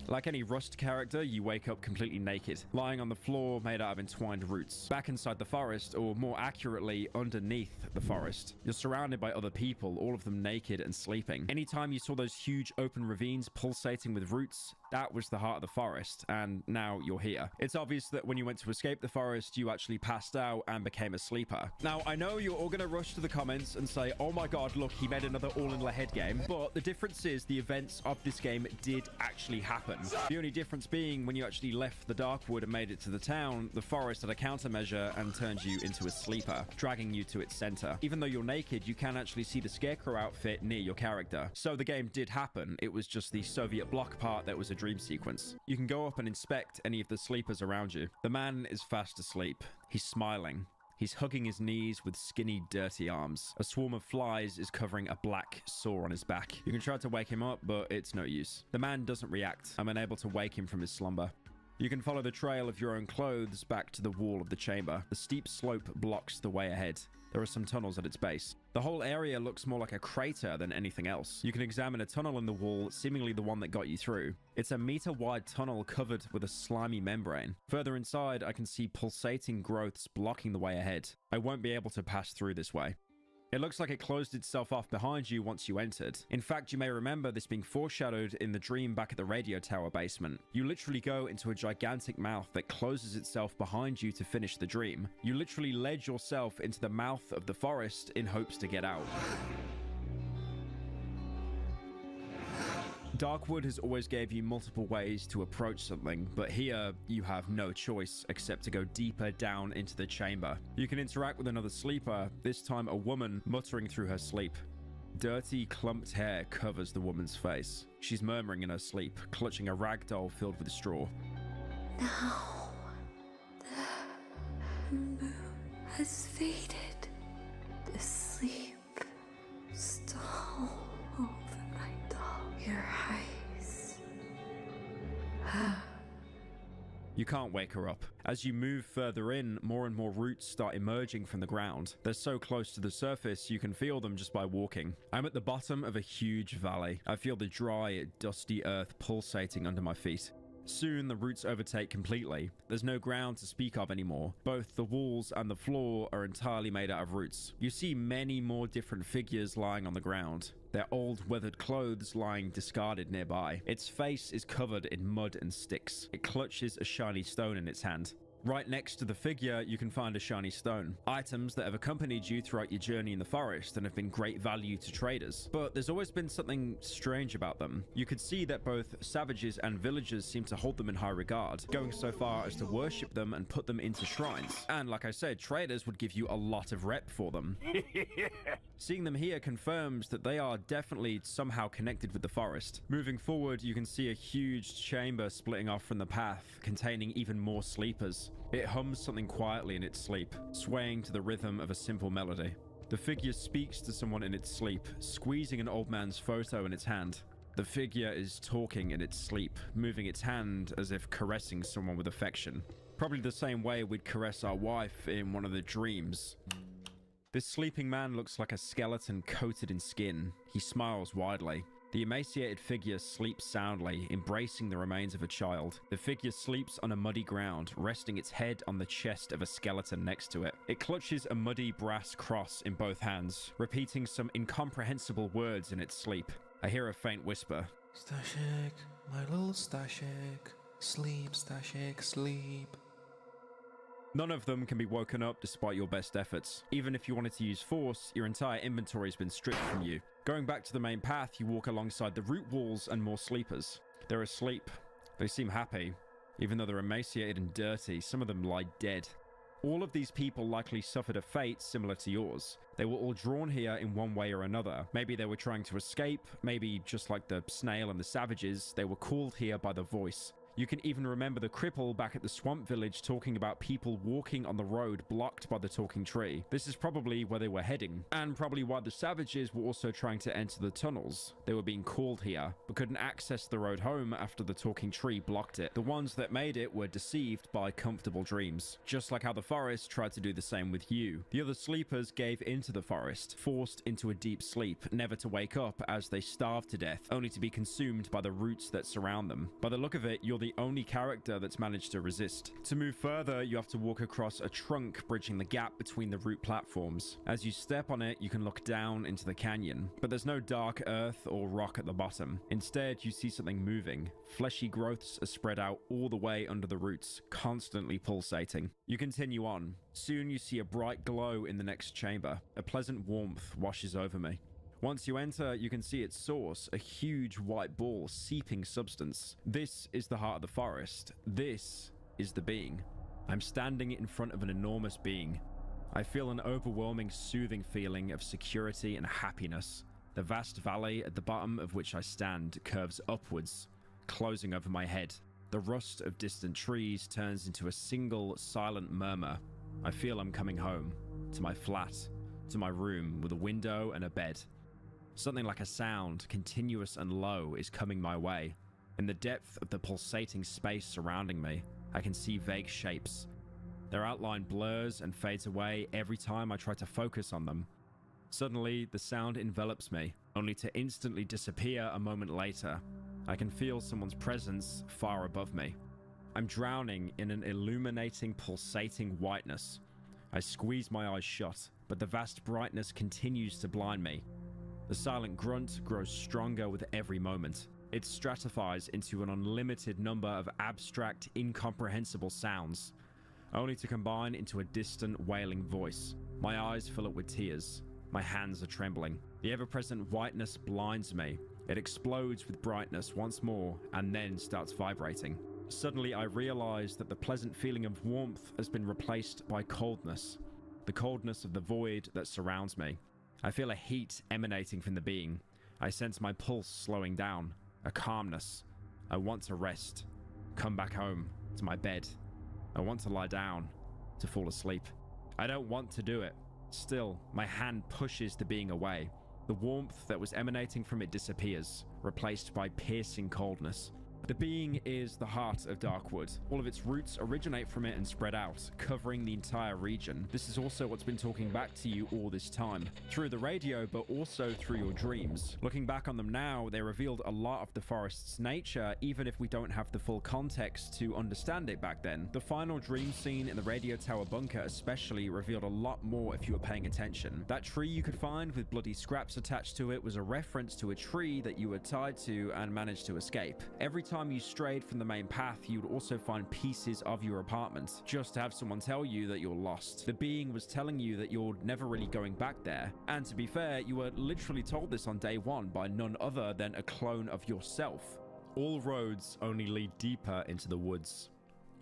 Speaker 1: Like any Rust character, you wake up completely naked, lying on the floor made out of entwined roots, back inside the forest, or more accurately, underneath the forest. You're surrounded by other people, all of them naked and sleeping. Anytime you saw those huge open ravines pulsating with roots, that was the heart of the forest, and now you're here. It's obvious that when you went to escape the forest, you actually passed out and became a sleeper. Now, I know you're all gonna rush to the comments and say, oh my god, look, he made another all-in-the-head game, but the difference is the events of this game did actually happen. The only difference being when you actually left the Darkwood and made it to the town, the forest had a countermeasure and turned you into a sleeper, dragging you to its center. Even though you're naked, you can actually see the Scarecrow outfit near your character. So the game did happen. It was just the Soviet bloc part that was a dream sequence. You can go up and inspect any of the sleepers around you. The man is fast asleep. He's smiling. He's hugging his knees with skinny, dirty arms. A swarm of flies is covering a black sore on his back. You can try to wake him up, but it's no use. The man doesn't react. I'm unable to wake him from his slumber. You can follow the trail of your own clothes back to the wall of the chamber. The steep slope blocks the way ahead. There are some tunnels at its base. The whole area looks more like a crater than anything else. You can examine a tunnel in the wall, seemingly the one that got you through. It's a meter-wide tunnel covered with a slimy membrane. Further inside, I can see pulsating growths blocking the way ahead. I won't be able to pass through this way. It looks like it closed itself off behind you once you entered. In fact, you may remember this being foreshadowed in the dream back at the radio tower basement. You literally go into a gigantic mouth that closes itself behind you to finish the dream. You literally led yourself into the mouth of the forest in hopes to get out. Darkwood has always gave you multiple ways to approach something, but here you have no choice except to go deeper down into the chamber. You can interact with another sleeper, this time a woman muttering through her sleep. Dirty, clumped hair covers the woman's face. She's murmuring in her sleep, clutching a rag doll filled with straw.
Speaker 12: Now the moon has faded. The sleep stole over
Speaker 1: You can't wake her up. As you move further in, more and more roots start emerging from the ground. They're so close to the surface, you can feel them just by walking. I'm at the bottom of a huge valley. I feel the dry, dusty earth pulsating under my feet. Soon, the roots overtake completely. There's no ground to speak of anymore. Both the walls and the floor are entirely made out of roots. You see many more different figures lying on the ground. Their old weathered clothes lying discarded nearby. Its face is covered in mud and sticks. It clutches a shiny stone in its hand. Right next to the figure, you can find a shiny stone. Items that have accompanied you throughout your journey in the forest and have been great value to traders. But there's always been something strange about them. You could see that both savages and villagers seem to hold them in high regard, going so far as to worship them and put them into shrines. And like I said, traders would give you a lot of rep for them. Seeing them here confirms that they are definitely somehow connected with the forest. Moving forward, you can see a huge chamber splitting off from the path, containing even more sleepers. It hums something quietly in its sleep, swaying to the rhythm of a simple melody. The figure speaks to someone in its sleep, squeezing an old man's photo in its hand. The figure is talking in its sleep, moving its hand as if caressing someone with affection. Probably the same way we'd caress our wife in one of the dreams. This sleeping man looks like a skeleton coated in skin. He smiles widely. The emaciated figure sleeps soundly, embracing the remains of a child. The figure sleeps on a muddy ground, resting its head on the chest of a skeleton next to it. It clutches a muddy brass cross in both hands, repeating some incomprehensible words in its sleep. I hear a faint whisper.
Speaker 14: Stashik, my little Stashik, sleep, Stashik, sleep.
Speaker 1: None of them can be woken up despite your best efforts. Even if you wanted to use force, your entire inventory has been stripped from you. Going back to the main path, you walk alongside the root walls and more sleepers. They're asleep. They seem happy. Even though they're emaciated and dirty, some of them lie dead. All of these people likely suffered a fate similar to yours. They were all drawn here in one way or another. Maybe they were trying to escape, maybe just like the snail and the savages, they were called here by the voice. You can even remember the cripple back at the swamp village talking about people walking on the road blocked by the talking tree. This is probably where they were heading, and probably why the savages were also trying to enter the tunnels. They were being called here, but couldn't access the road home after the talking tree blocked it. The ones that made it were deceived by comfortable dreams, just like how the forest tried to do the same with you. The other sleepers gave into the forest, forced into a deep sleep, never to wake up as they starved to death, only to be consumed by the roots that surround them. By the look of it, you're the only character that's managed to resist. To move further, you have to walk across a trunk bridging the gap between the root platforms. As you step on it, you can look down into the canyon, but there's no dark earth or rock at the bottom. Instead, you see something moving. Fleshy growths are spread out all the way under the roots, constantly pulsating. You continue on. Soon you see a bright glow in the next chamber. A pleasant warmth washes over me. Once you enter, you can see its source, a huge white ball seeping substance. This is the heart of the forest. This is the being. I'm standing in front of an enormous being. I feel an overwhelming, soothing feeling of security and happiness. The vast valley at the bottom of which I stand curves upwards, closing over my head. The rust of distant trees turns into a single, silent murmur. I feel I'm coming home, to my flat, to my room with a window and a bed. Something like a sound, continuous and low, is coming my way. In the depth of the pulsating space surrounding me, I can see vague shapes. Their outline blurs and fades away every time I try to focus on them. Suddenly, the sound envelops me, only to instantly disappear a moment later. I can feel someone's presence far above me. I'm drowning in an illuminating, pulsating whiteness. I squeeze my eyes shut, but the vast brightness continues to blind me. The silent grunt grows stronger with every moment. It stratifies into an unlimited number of abstract, incomprehensible sounds, only to combine into a distant, wailing voice. My eyes fill up with tears. My hands are trembling. The ever-present whiteness blinds me. It explodes with brightness once more and then starts vibrating. Suddenly, I realize that the pleasant feeling of warmth has been replaced by coldness. The coldness of the void that surrounds me. I feel a heat emanating from the being. I sense my pulse slowing down, a calmness. I want to rest, come back home, to my bed. I want to lie down, to fall asleep. I don't want to do it. Still, my hand pushes the being away. The warmth that was emanating from it disappears, replaced by piercing coldness. The being is the heart of Darkwood. All of its roots originate from it and spread out, covering the entire region. This is also what's been talking back to you all this time, through the radio, but also through your dreams. Looking back on them now, they revealed a lot of the forest's nature, even if we don't have the full context to understand it back then. The final dream scene in the radio tower bunker especially revealed a lot more if you were paying attention. That tree you could find with bloody scraps attached to it was a reference to a tree that you were tied to and managed to escape. Every time you strayed from the main path, you would also find pieces of your apartment, just to have someone tell you that you're lost. The being was telling you that you're never really going back there. And to be fair, you were literally told this on day one by none other than a clone of yourself. All roads only lead deeper into the woods.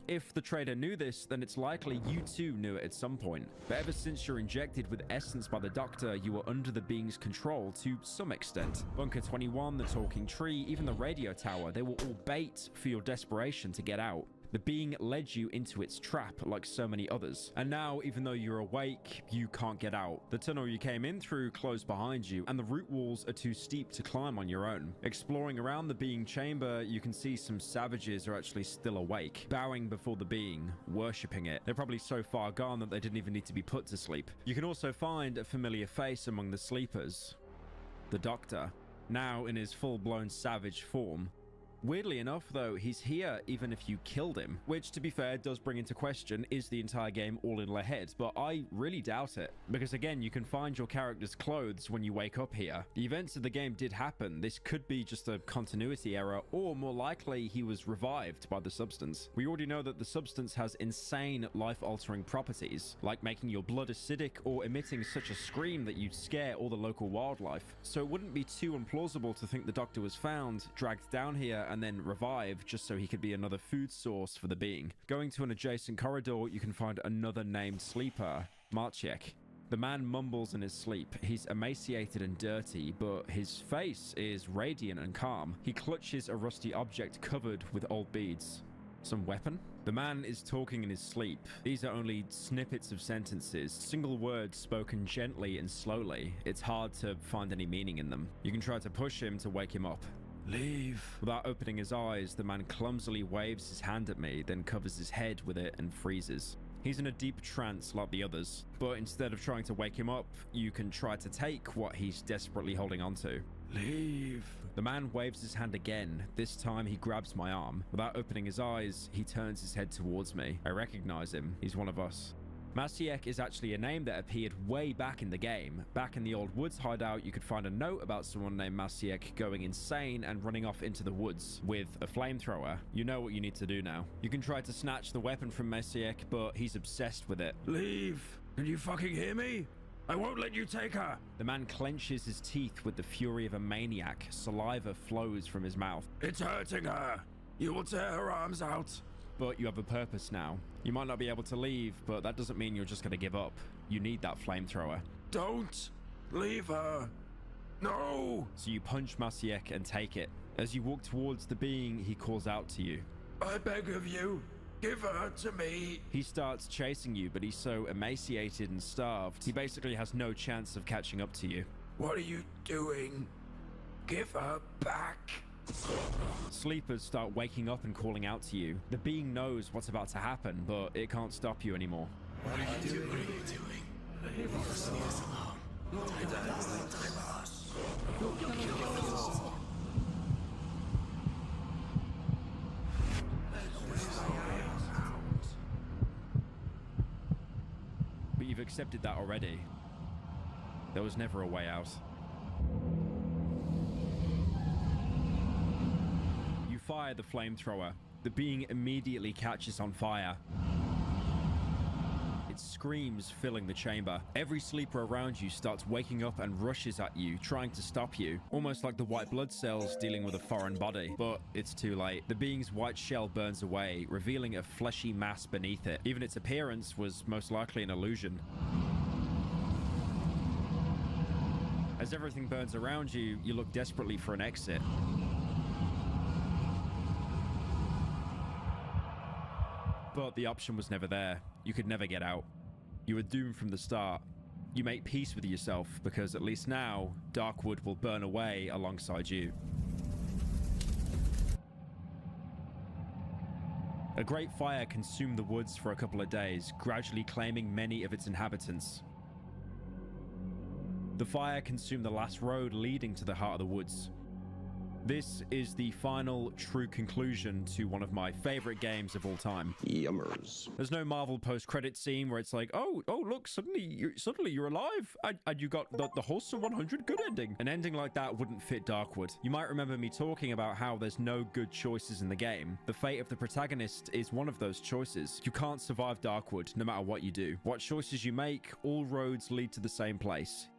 Speaker 1: If the trader knew this, then it's likely you too knew it at some point. But ever since you're injected with essence by the doctor, you were under the being's control to some extent. Bunker 21, the talking tree, even the radio tower, they were all bait for your desperation to get out. The being led you into its trap like so many others. And now, even though you're awake, you can't get out. The tunnel you came in through closed behind you, and the root walls are too steep to climb on your own. Exploring around the being chamber, you can see some savages are actually still awake, bowing before the being, worshipping it. They're probably so far gone that they didn't even need to be put to sleep. You can also find a familiar face among the sleepers. The Doctor, now in his full-blown savage form. Weirdly enough, though, he's here even if you killed him, which, to be fair, does bring into question, is the entire game all in their heads? But I really doubt it, because again, you can find your character's clothes when you wake up here. The events of the game did happen. This could be just a continuity error, or more likely, he was revived by the substance. We already know that the substance has insane life-altering properties, like making your blood acidic or emitting such a scream that you'd scare all the local wildlife. So it wouldn't be too implausible to think the Doctor was found, dragged down here, and then revived just so he could be another food source for the being. Going to an adjacent corridor, you can find another named sleeper, Marciek. The man mumbles in his sleep. He's emaciated and dirty, but his face is radiant and calm. He clutches a rusty object covered with old beads. Some weapon? The man is talking in his sleep. These are only snippets of sentences, single words spoken gently and slowly. It's hard to find any meaning in them. You can try to push him to wake him up. Leave. Without opening his eyes, the man clumsily waves his hand at me, then covers his head with it and freezes. He's in a deep trance like the others, but instead of trying to wake him up, you can try to take what he's desperately holding onto. Leave. The man waves his hand again. This time he grabs my arm. Without opening his eyes, he turns his head towards me. I recognize him. He's one of us. Marciek is actually a name that appeared way back in the game. Back in the old woods hideout, you could find a note about someone named Marciek going insane and running off into the woods with a flamethrower. You know what you need to do now. You can try to snatch the weapon from Marciek, but he's obsessed with it.
Speaker 15: Leave! Can you fucking hear me? I won't let you take her!
Speaker 1: The man clenches his teeth with the fury of a maniac. Saliva flows from his mouth.
Speaker 15: It's hurting her! You will tear her arms out!
Speaker 1: But you have a purpose now. You might not be able to leave, but that doesn't mean you're just going to give up. You need that flamethrower.
Speaker 15: Don't leave her. No!
Speaker 1: So you punch Marciek and take it. As you walk towards the being, he calls out to you.
Speaker 15: I beg of you, give her to me.
Speaker 1: He starts chasing you, but he's so emaciated and starved, he basically has no chance of catching up to you.
Speaker 15: What are you doing? Give her back.
Speaker 1: Sleepers start waking up and calling out to you. The being knows what's about to happen, but it can't stop you anymore.
Speaker 15: What are you doing? What are you doing? Leave us alone. Time us.
Speaker 1: But you've accepted that already. There was never a way out. You fire the flamethrower. The being immediately catches on fire. It screams, filling the chamber. Every sleeper around you starts waking up and rushes at you, trying to stop you, almost like the white blood cells dealing with a foreign body. But it's too late. The being's white shell burns away, revealing a fleshy mass beneath it. Even its appearance was most likely an illusion. As everything burns around you, you look desperately for an exit. But the option was never there. You could never get out. You were doomed from the start. You make peace with yourself, because at least now, Darkwood will burn away alongside you. A great fire consumed the woods for a couple of days, gradually claiming many of its inhabitants. The fire consumed the last road leading to the heart of the woods. This is the final true conclusion to one of my favorite games of all time.
Speaker 16: Yummers.
Speaker 1: There's no Marvel post-credit scene where it's like, oh, look, suddenly you're alive, and you got the wholesome 100 good ending. An ending like that wouldn't fit Darkwood. You might remember me talking about how there's no good choices in the game. The fate of the protagonist is one of those choices. You can't survive Darkwood no matter what you do. What choices you make, all roads lead to the same place.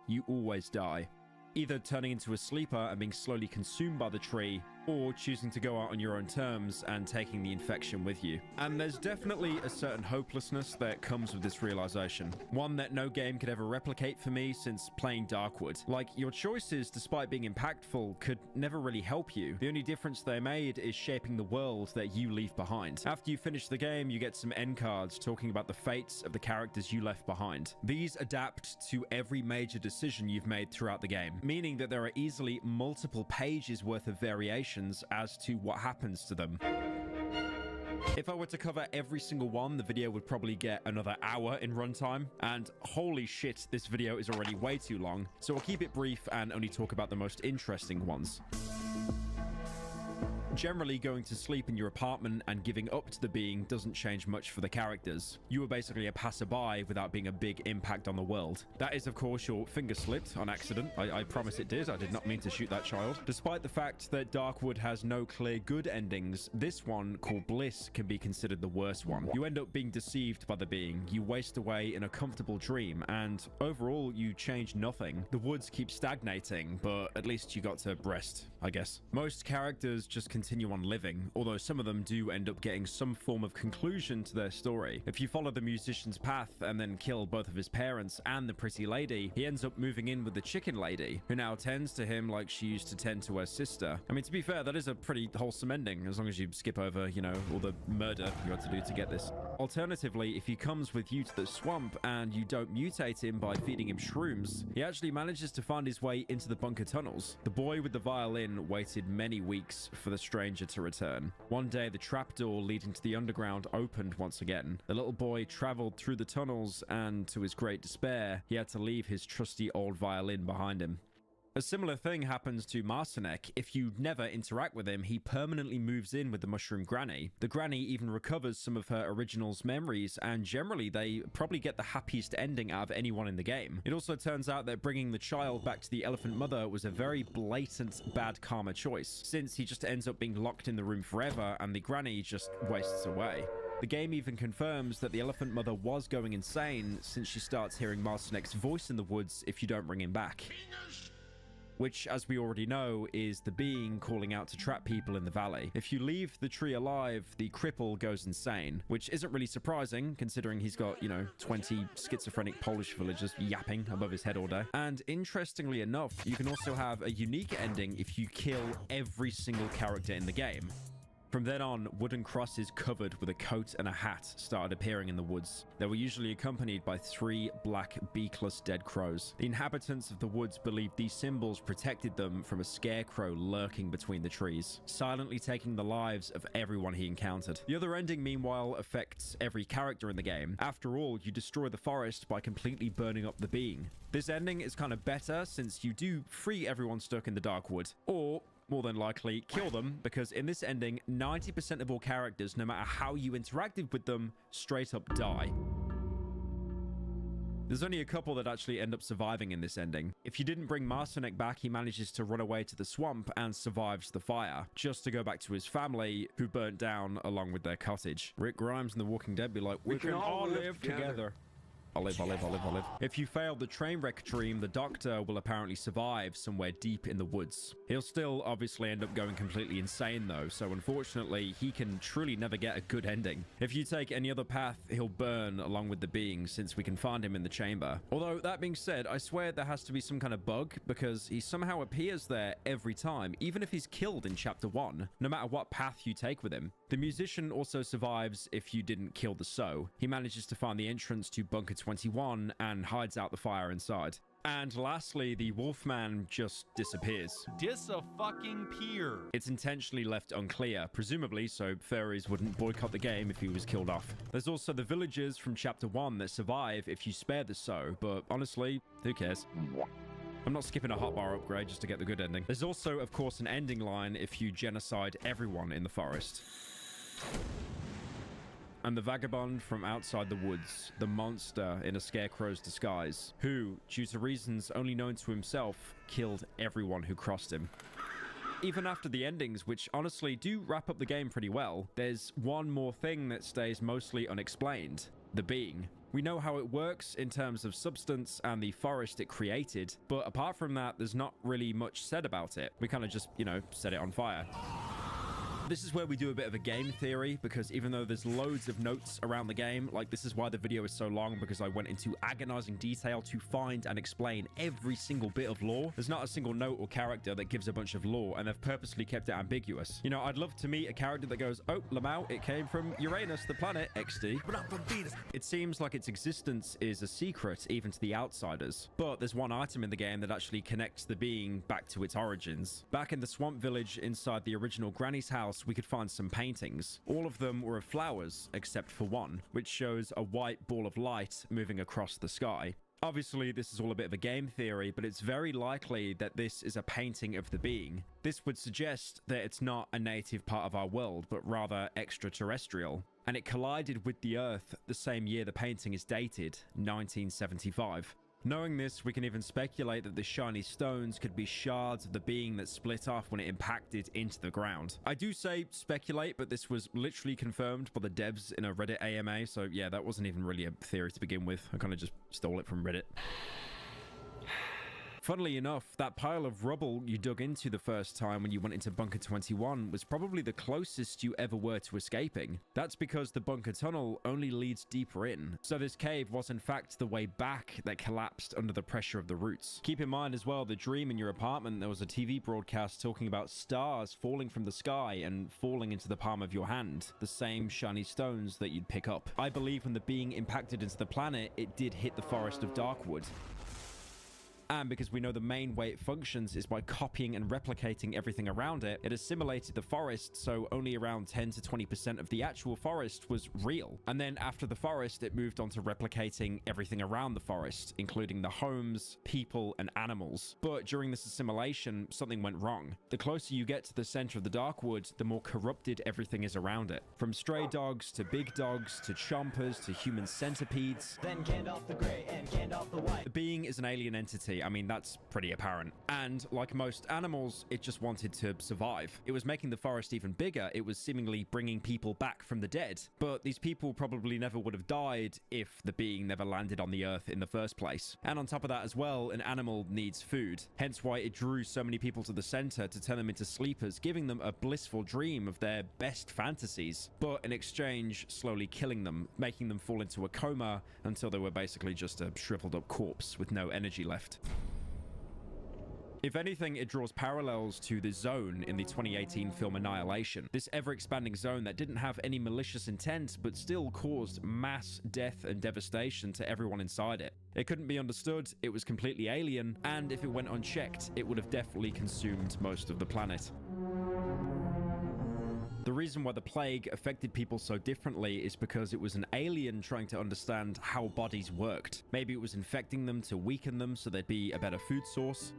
Speaker 1: You always die. Either turning into a sleeper and being slowly consumed by the tree, or choosing to go out on your own terms and taking the infection with you. And there's definitely a certain hopelessness that comes with this realization. One that no game could ever replicate for me since playing Darkwood. Like, your choices, despite being impactful, could never really help you. The only difference they made is shaping the world that you leave behind. After you finish the game, you get some end cards talking about the fates of the characters you left behind. These adapt to every major decision you've made throughout the game, meaning that there are easily multiple pages worth of variation as to what happens to them. If I were to cover every single one, the video would probably get another hour in runtime, and holy shit, this video is already way too long, so I'll keep it brief and only talk about the most interesting ones. Generally, going to sleep in your apartment and giving up to the being doesn't change much for the characters. You were basically a passerby without being a big impact on the world. That is, of course, your finger slipped on accident. I promise it did. I did not mean to shoot that child. Despite the fact that Darkwood has no clear good endings, this one, called Bliss, can be considered the worst one. You end up being deceived by the being, you waste away in a comfortable dream, and overall, you change nothing. The woods keep stagnating, but at least you got to rest, I guess. Most characters just continue on living, although some of them do end up getting some form of conclusion to their story. If you follow the musician's path and then kill both of his parents and the pretty lady, he ends up moving in with the chicken lady, who now tends to him like she used to tend to her sister. I mean, to be fair, that is a pretty wholesome ending, as long as you skip over, you know, all the murder you had to do to get this. Alternatively, if he comes with you to the swamp and you don't mutate him by feeding him shrooms, he actually manages to find his way into the bunker tunnels. The boy with the violin waited many weeks for the stranger to return. One day, the trapdoor leading to the underground opened once again. The little boy traveled through the tunnels, and to his great despair, he had to leave his trusty old violin behind him. A similar thing happens to Marcinek. If you never interact with him, he permanently moves in with the Mushroom Granny. The Granny even recovers some of her original's memories, and generally they probably get the happiest ending out of anyone in the game. It also turns out that bringing the child back to the Elephant Mother was a very blatant bad karma choice, since he just ends up being locked in the room forever and the Granny just wastes away. The game even confirms that the Elephant Mother was going insane, since she starts hearing Marcinek's voice in the woods if you don't bring him back. Which, as we already know, is the being calling out to trap people in the valley. If you leave the tree alive, the cripple goes insane, which isn't really surprising, considering he's got, you know, 20 schizophrenic Polish villagers yapping above his head all day. And interestingly enough, you can also have a unique ending if you kill every single character in the game. From then on, wooden crosses covered with a coat and a hat started appearing in the woods. They were usually accompanied by 3 black beakless dead crows. The inhabitants of the woods believed these symbols protected them from a scarecrow lurking between the trees, silently taking the lives of everyone he encountered. The other ending, meanwhile, affects every character in the game. After all, you destroy the forest by completely burning up the being. This ending is kind of better since you do free everyone stuck in the Darkwood, or more than likely kill them, because in this ending, 90% of all characters, no matter how you interacted with them, straight up die. There's only a couple that actually end up surviving in this ending. If you didn't bring Marcinek back, he manages to run away to the swamp and survives the fire, just to go back to his family, who burnt down along with their cottage. Rick Grimes and The Walking Dead be like, we can all live together. I'll live. If you failed the train wreck dream, the doctor will apparently survive somewhere deep in the woods. He'll still obviously end up going completely insane though, so unfortunately, he can truly never get a good ending. If you take any other path, he'll burn along with the being, since we can find him in the chamber. Although, that being said, I swear there has to be some kind of bug, because he somehow appears there every time, even if he's killed in Chapter 1, no matter what path you take with him. The musician also survives if you didn't kill the Sow. He manages to find the entrance to Bunker 21 and hides out the fire inside. And lastly, the Wolfman just disappears.
Speaker 6: Dis-a-fucking-peer.
Speaker 1: It's intentionally left unclear, presumably so furries wouldn't boycott the game if he was killed off. There's also the villagers from Chapter 1 that survive if you spare the sow, but honestly, who cares? I'm not skipping a hotbar upgrade just to get the good ending. There's also, of course, an ending line if you genocide everyone in the forest. And the vagabond from outside the woods, the monster in a scarecrow's disguise, who, due to reasons only known to himself, killed everyone who crossed him. Even after the endings, which honestly do wrap up the game pretty well, there's one more thing that stays mostly unexplained: the being. We know how it works in terms of substance and the forest it created, but apart from that, there's not really much said about it. We kind of just, you know, set it on fire. This is where we do a bit of a game theory, because even though there's loads of notes around the game, like this is why the video is so long, because I went into agonizing detail to find and explain every single bit of lore. There's not a single note or character that gives a bunch of lore, and they've purposely kept it ambiguous. You know, I'd love to meet a character that goes, oh, Lamau, it came from Uranus, the planet, XD. But not from Venus. It seems like its existence is a secret, even to the outsiders. But there's one item in the game that actually connects the being back to its origins. Back in the swamp village inside the original Granny's house, we could find some paintings. All of them were of flowers, except for one, which shows a white ball of light moving across the sky. Obviously, this is all a bit of a game theory, but it's very likely that this is a painting of the being. This would suggest that it's not a native part of our world, but rather extraterrestrial. And it collided with the Earth the same year the painting is dated, 1975. Knowing this, we can even speculate that the shiny stones could be shards of the being that split off when it impacted into the ground. I do say speculate, but this was literally confirmed by the devs in a Reddit AMA, so yeah, that wasn't even really a theory to begin with. I kind of just stole it from Reddit. Funnily enough, that pile of rubble you dug into the first time when you went into Bunker 21 was probably the closest you ever were to escaping. That's because the bunker tunnel only leads deeper in, so this cave was in fact the way back that collapsed under the pressure of the roots. Keep in mind as well, the dream in your apartment, there was a TV broadcast talking about stars falling from the sky and falling into the palm of your hand, the same shiny stones that you'd pick up. I believe when the being impacted into the planet, it did hit the forest of Darkwood. And because we know the main way it functions is by copying and replicating everything around it, it assimilated the forest, so only around 10 to 20% of the actual forest was real. And then after the forest, it moved on to replicating everything around the forest, including the homes, people, and animals. But during this assimilation, something went wrong. The closer you get to the center of the Darkwood, the more corrupted everything is around it. From stray dogs to big dogs to chompers to human centipedes.
Speaker 16: Then Gandalf the Grey and Gandalf the White.
Speaker 1: The being is an alien entity. I mean, that's pretty apparent. And like most animals, it just wanted to survive. It was making the forest even bigger. It was seemingly bringing people back from the dead. But these people probably never would have died if the being never landed on the earth in the first place. And on top of that as well, an animal needs food. Hence why it drew so many people to the center to turn them into sleepers, giving them a blissful dream of their best fantasies. But in exchange, slowly killing them, making them fall into a coma until they were basically just a shriveled up corpse with no energy left. If anything, it draws parallels to the Zone in the 2018 film Annihilation. This ever-expanding zone that didn't have any malicious intent, but still caused mass death and devastation to everyone inside it. It couldn't be understood, it was completely alien, and if it went unchecked, it would have definitely consumed most of the planet. The reason why the plague affected people so differently is because it was an alien trying to understand how bodies worked. Maybe it was infecting them to weaken them so they'd be a better food source.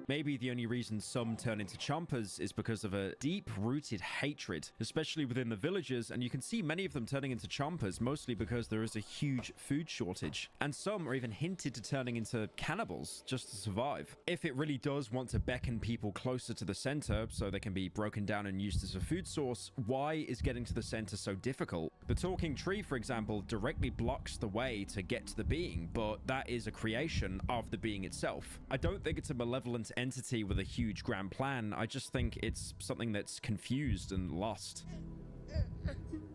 Speaker 1: Maybe the only reason some turn into chompers is because of a deep-rooted hatred, especially within the villagers, and you can see many of them turning into chompers, mostly because there is a huge food shortage. And some are even hinted to turning into cannibals just to survive. If it really does want to beckon people closer to the center so they can be broken down and used as a food source, why is getting to the center so difficult? The talking tree, for example, directly blocks the way to get to the being, but that is a creation of the being itself. I don't think it's a malevolent entity with a huge grand plan. I just think it's something that's confused and lost.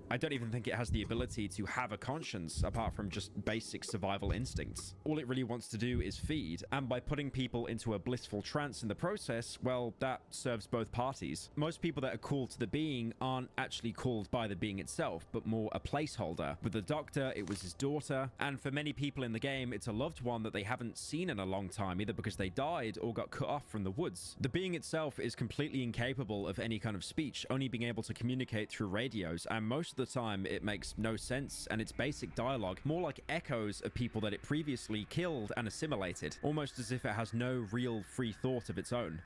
Speaker 1: I don't even think it has the ability to have a conscience apart from just basic survival instincts. All it really wants to do is feed, and by putting people into a blissful trance in the process, well, that serves both parties. Most people that are called to the being aren't actually called by the being itself, but more a placeholder. With the doctor, it was his daughter, and for many people in the game, it's a loved one that they haven't seen in a long time, either because they died or got cut off from the woods. The being itself is completely incapable of any kind of speech, only being able to communicate through radios, and most of the time it makes no sense, and its basic dialogue more like echoes of people that it previously killed and assimilated, almost as if it has no real free thought of its own.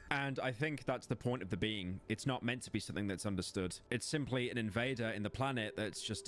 Speaker 1: And I think that's the point of the being. It's not meant to be something that's understood. It's simply an invader in the planet that's just